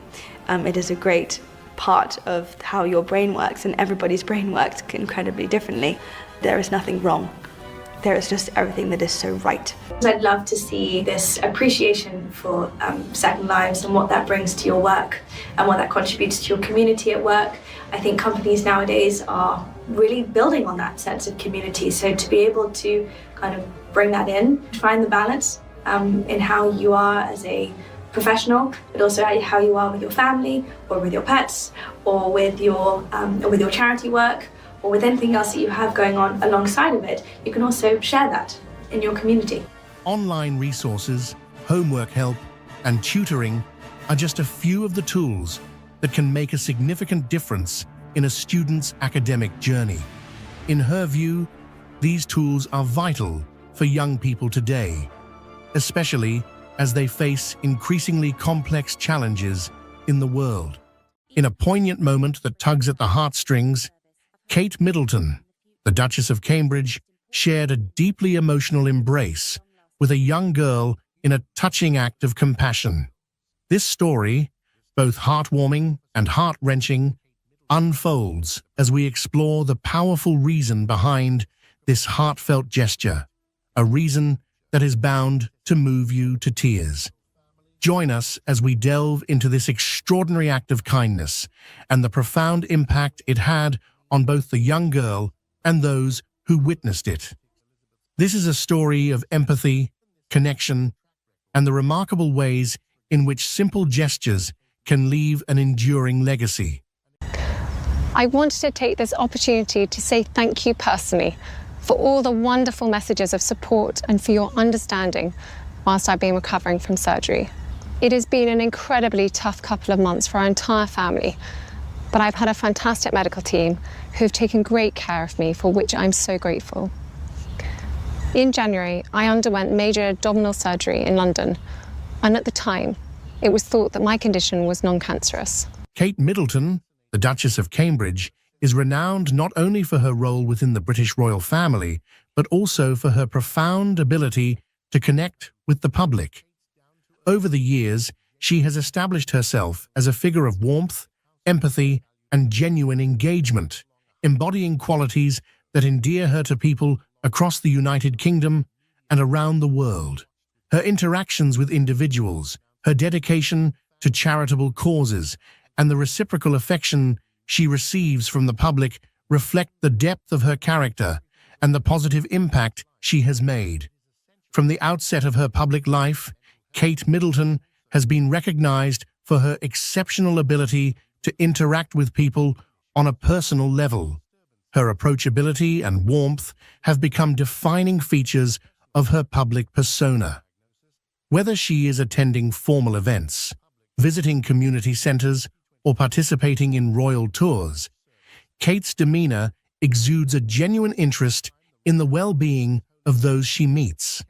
It is a great part of how your brain works, and everybody's brain works incredibly differently. There is nothing wrong. There is just everything that is so right. I'd love to see this appreciation for Second Lives and what that brings to your work and what that contributes to your community at work. I think companies nowadays are really building on that sense of community. So to be able to kind of bring that in, find the balance in how you are as a professional, but also how you are with your family or with your pets or with your charity work or with anything else that you have going on alongside of it. You can also share that in your community. Online resources, homework help, and tutoring are just a few of the tools that can make a significant difference in a student's academic journey. In her view, these tools are vital for young people today, especially as they face increasingly complex challenges in the world. In a poignant moment that tugs at the heartstrings, Kate Middleton, the Duchess of Cambridge, shared a deeply emotional embrace with a young girl in a touching act of compassion. This story, both heartwarming and heart-wrenching, unfolds as we explore the powerful reason behind this heartfelt gesture, a reason that is bound to move you to tears. Join us as we delve into this extraordinary act of kindness and the profound impact it had on both the young girl and those who witnessed it. This is a story of empathy, connection, and the remarkable ways in which simple gestures can leave an enduring legacy. I wanted to take this opportunity to say thank you personally for all the wonderful messages of support and for your understanding whilst I've been recovering from surgery. It has been an incredibly tough couple of months for our entire family, but I've had a fantastic medical team who've taken great care of me, for which I'm so grateful. In January, I underwent major abdominal surgery in London, and at the time, it was thought that my condition was non-cancerous. Kate Middleton, the Duchess of Cambridge, is renowned not only for her role within the British royal family, but also for her profound ability to connect with the public. Over the years, she has established herself as a figure of warmth, empathy, and genuine engagement, embodying qualities that endear her to people across the United Kingdom and around the world. Her interactions with individuals, her dedication to charitable causes, and the reciprocal affection she receives from the public reflect the depth of her character and the positive impact she has made. From the outset of her public life, Kate Middleton has been recognized for her exceptional ability to interact with people on a personal level. Her approachability and warmth have become defining features of her public persona. Whether she is attending formal events, visiting community centers, or participating in royal tours, Kate's demeanor exudes a genuine interest in the well-being of those she meets.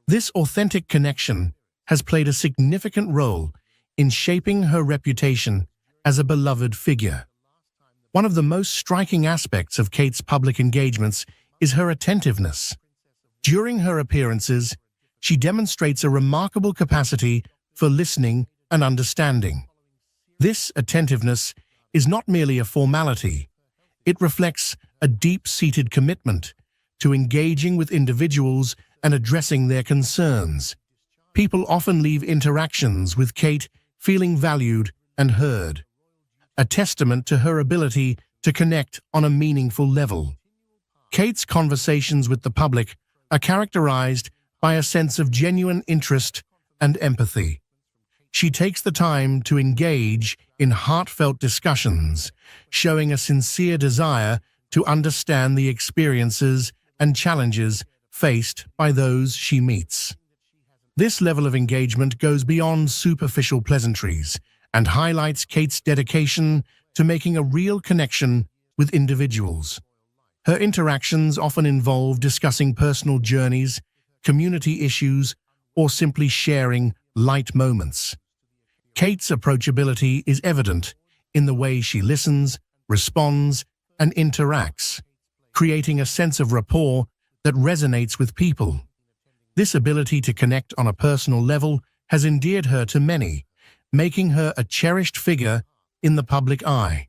This authentic connection has played a significant role in shaping her reputation as a beloved figure. One of the most striking aspects of Kate's public engagements is her attentiveness. During her appearances, she demonstrates a remarkable capacity for listening and understanding. This attentiveness is not merely a formality. It reflects a deep-seated commitment to engaging with individuals and addressing their concerns. People often leave interactions with Kate feeling valued and heard, a testament to her ability to connect on a meaningful level. Kate's conversations with the public are characterized by a sense of genuine interest and empathy. She takes the time to engage in heartfelt discussions, showing a sincere desire to understand the experiences and challenges faced by those she meets. This level of engagement goes beyond superficial pleasantries and highlights Kate's dedication to making a real connection with individuals. Her interactions often involve discussing personal journeys, community issues, or simply sharing light moments. Kate's approachability is evident in the way she listens, responds, and interacts, creating a sense of rapport that resonates with people. This ability to connect on a personal level has endeared her to many, making her a cherished figure in the public eye.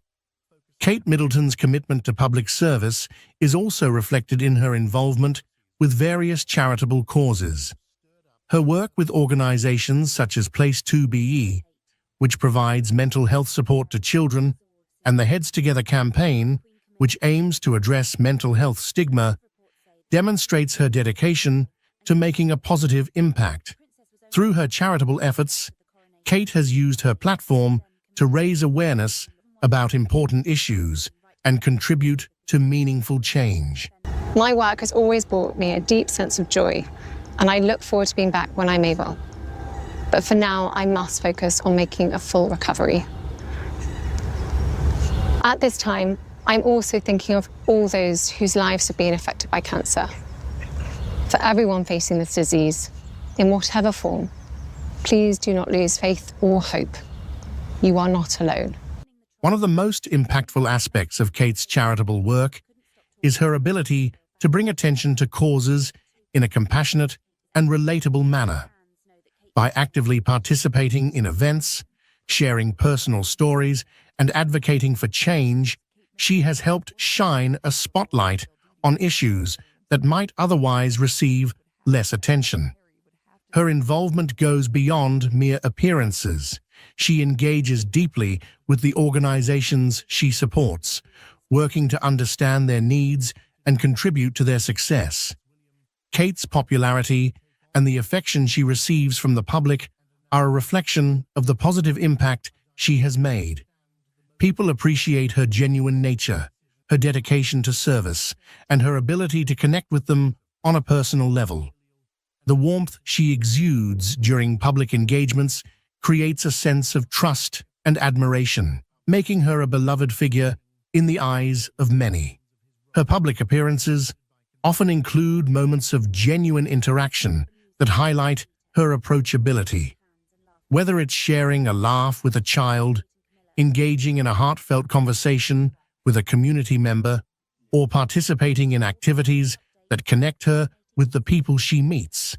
Kate Middleton's commitment to public service is also reflected in her involvement with various charitable causes. Her work with organizations such as Place 2BE, which provides mental health support to children, and the Heads Together campaign, which aims to address mental health stigma, demonstrates her dedication to making a positive impact. Through her charitable efforts, Kate has used her platform to raise awareness about important issues and contribute to meaningful change. My work has always brought me a deep sense of joy, and I look forward to being back when I'm able. But for now, I must focus on making a full recovery. At this time, I'm also thinking of all those whose lives have been affected by cancer. For everyone facing this disease, in whatever form, please do not lose faith or hope. You are not alone. One of the most impactful aspects of Kate's charitable work is her ability to bring attention to causes in a compassionate and relatable manner. By actively participating in events, sharing personal stories, and advocating for change, she has helped shine a spotlight on issues that might otherwise receive less attention. Her involvement goes beyond mere appearances. She engages deeply with the organizations she supports, working to understand their needs and contribute to their success. Kate's popularity and the affection she receives from the public are a reflection of the positive impact she has made. People appreciate her genuine nature, her dedication to service, and her ability to connect with them on a personal level. The warmth she exudes during public engagements creates a sense of trust and admiration, making her a beloved figure in the eyes of many. Her public appearances, often include moments of genuine interaction that highlight her approachability. Whether it's sharing a laugh with a child, engaging in a heartfelt conversation with a community member, or participating in activities that connect her with the people she meets,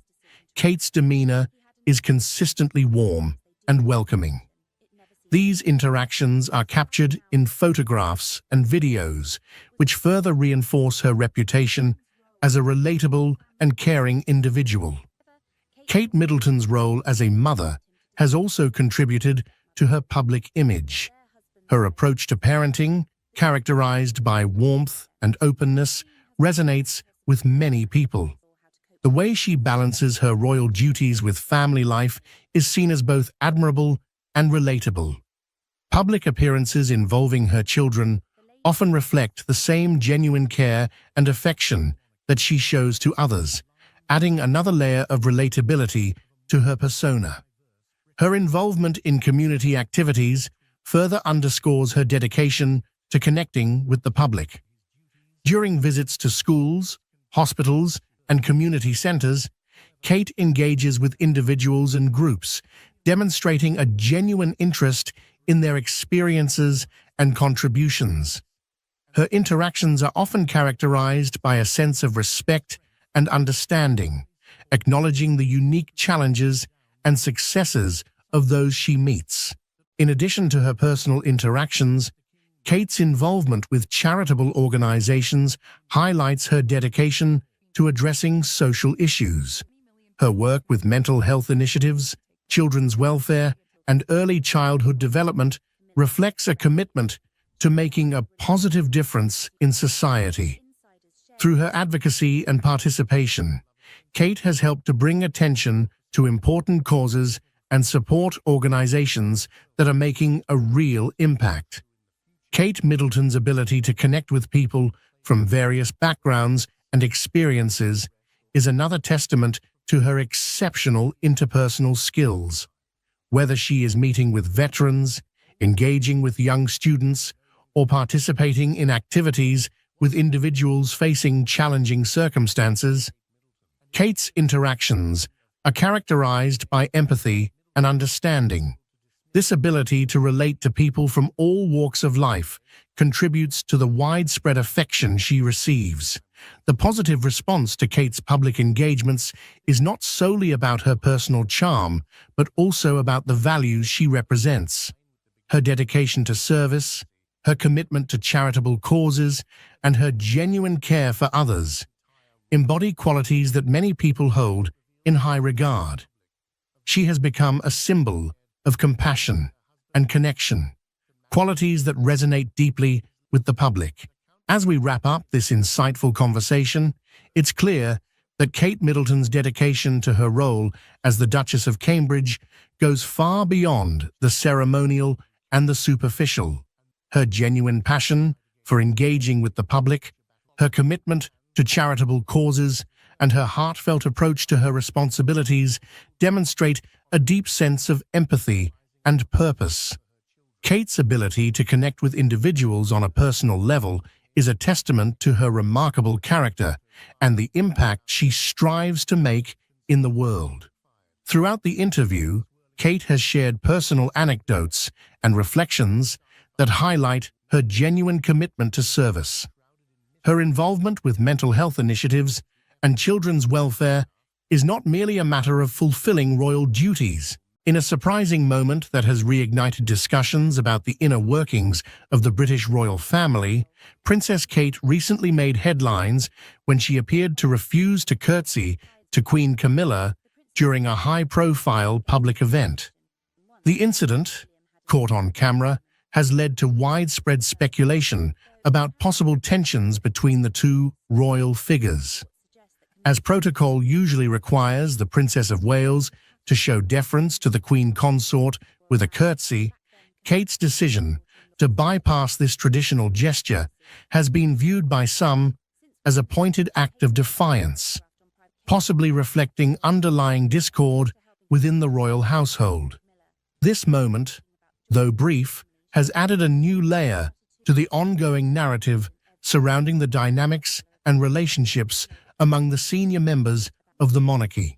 Kate's demeanor is consistently warm and welcoming. These interactions are captured in photographs and videos, which further reinforce her reputation as a relatable and caring individual. Kate Middleton's role as a mother has also contributed to her public image. Her approach to parenting, characterized by warmth and openness, resonates with many people. The way she balances her royal duties with family life is seen as both admirable and relatable. Public appearances involving her children often reflect the same genuine care and affection that she shows to others, adding another layer of relatability to her persona. Her involvement in community activities further underscores her dedication to connecting with the public. During visits to schools, hospitals, and community centers, Kate engages with individuals and groups, demonstrating a genuine interest in their experiences and contributions. Her interactions are often characterized by a sense of respect and understanding, acknowledging the unique challenges and successes of those she meets. In addition to her personal interactions, Kate's involvement with charitable organizations highlights her dedication to addressing social issues. Her work with mental health initiatives, children's welfare, and early childhood development reflects a commitment to making a positive difference in society. Through her advocacy and participation, Kate has helped to bring attention to important causes and support organizations that are making a real impact. Kate Middleton's ability to connect with people from various backgrounds and experiences is another testament to her exceptional interpersonal skills. Whether she is meeting with veterans, engaging with young students, or participating in activities with individuals facing challenging circumstances, Kate's interactions are characterized by empathy and understanding. This ability to relate to people from all walks of life contributes to the widespread affection she receives. The positive response to Kate's public engagements is not solely about her personal charm, but also about the values she represents. Her dedication to service, her commitment to charitable causes, and her genuine care for others embody qualities that many people hold in high regard. She has become a symbol of compassion and connection, qualities that resonate deeply with the public. As we wrap up this insightful conversation, it's clear that Kate Middleton's dedication to her role as the Duchess of Cambridge goes far beyond the ceremonial and the superficial. Her genuine passion for engaging with the public, her commitment to charitable causes, and her heartfelt approach to her responsibilities demonstrate a deep sense of empathy and purpose. Kate's ability to connect with individuals on a personal level is a testament to her remarkable character and the impact she strives to make in the world. Throughout the interview, Kate has shared personal anecdotes and reflections that highlight her genuine commitment to service. Her involvement with mental health initiatives and children's welfare is not merely a matter of fulfilling royal duties. In a surprising moment that has reignited discussions about the inner workings of the British royal family, Princess Kate recently made headlines when she appeared to refuse to curtsy to Queen Camilla during a high-profile public event. The incident, caught on camera, has led to widespread speculation about possible tensions between the two royal figures. As protocol usually requires the Princess of Wales to show deference to the Queen Consort with a curtsy, Kate's decision to bypass this traditional gesture has been viewed by some as a pointed act of defiance, possibly reflecting underlying discord within the royal household. This moment, though brief, has added a new layer to the ongoing narrative surrounding the dynamics and relationships among the senior members of the monarchy.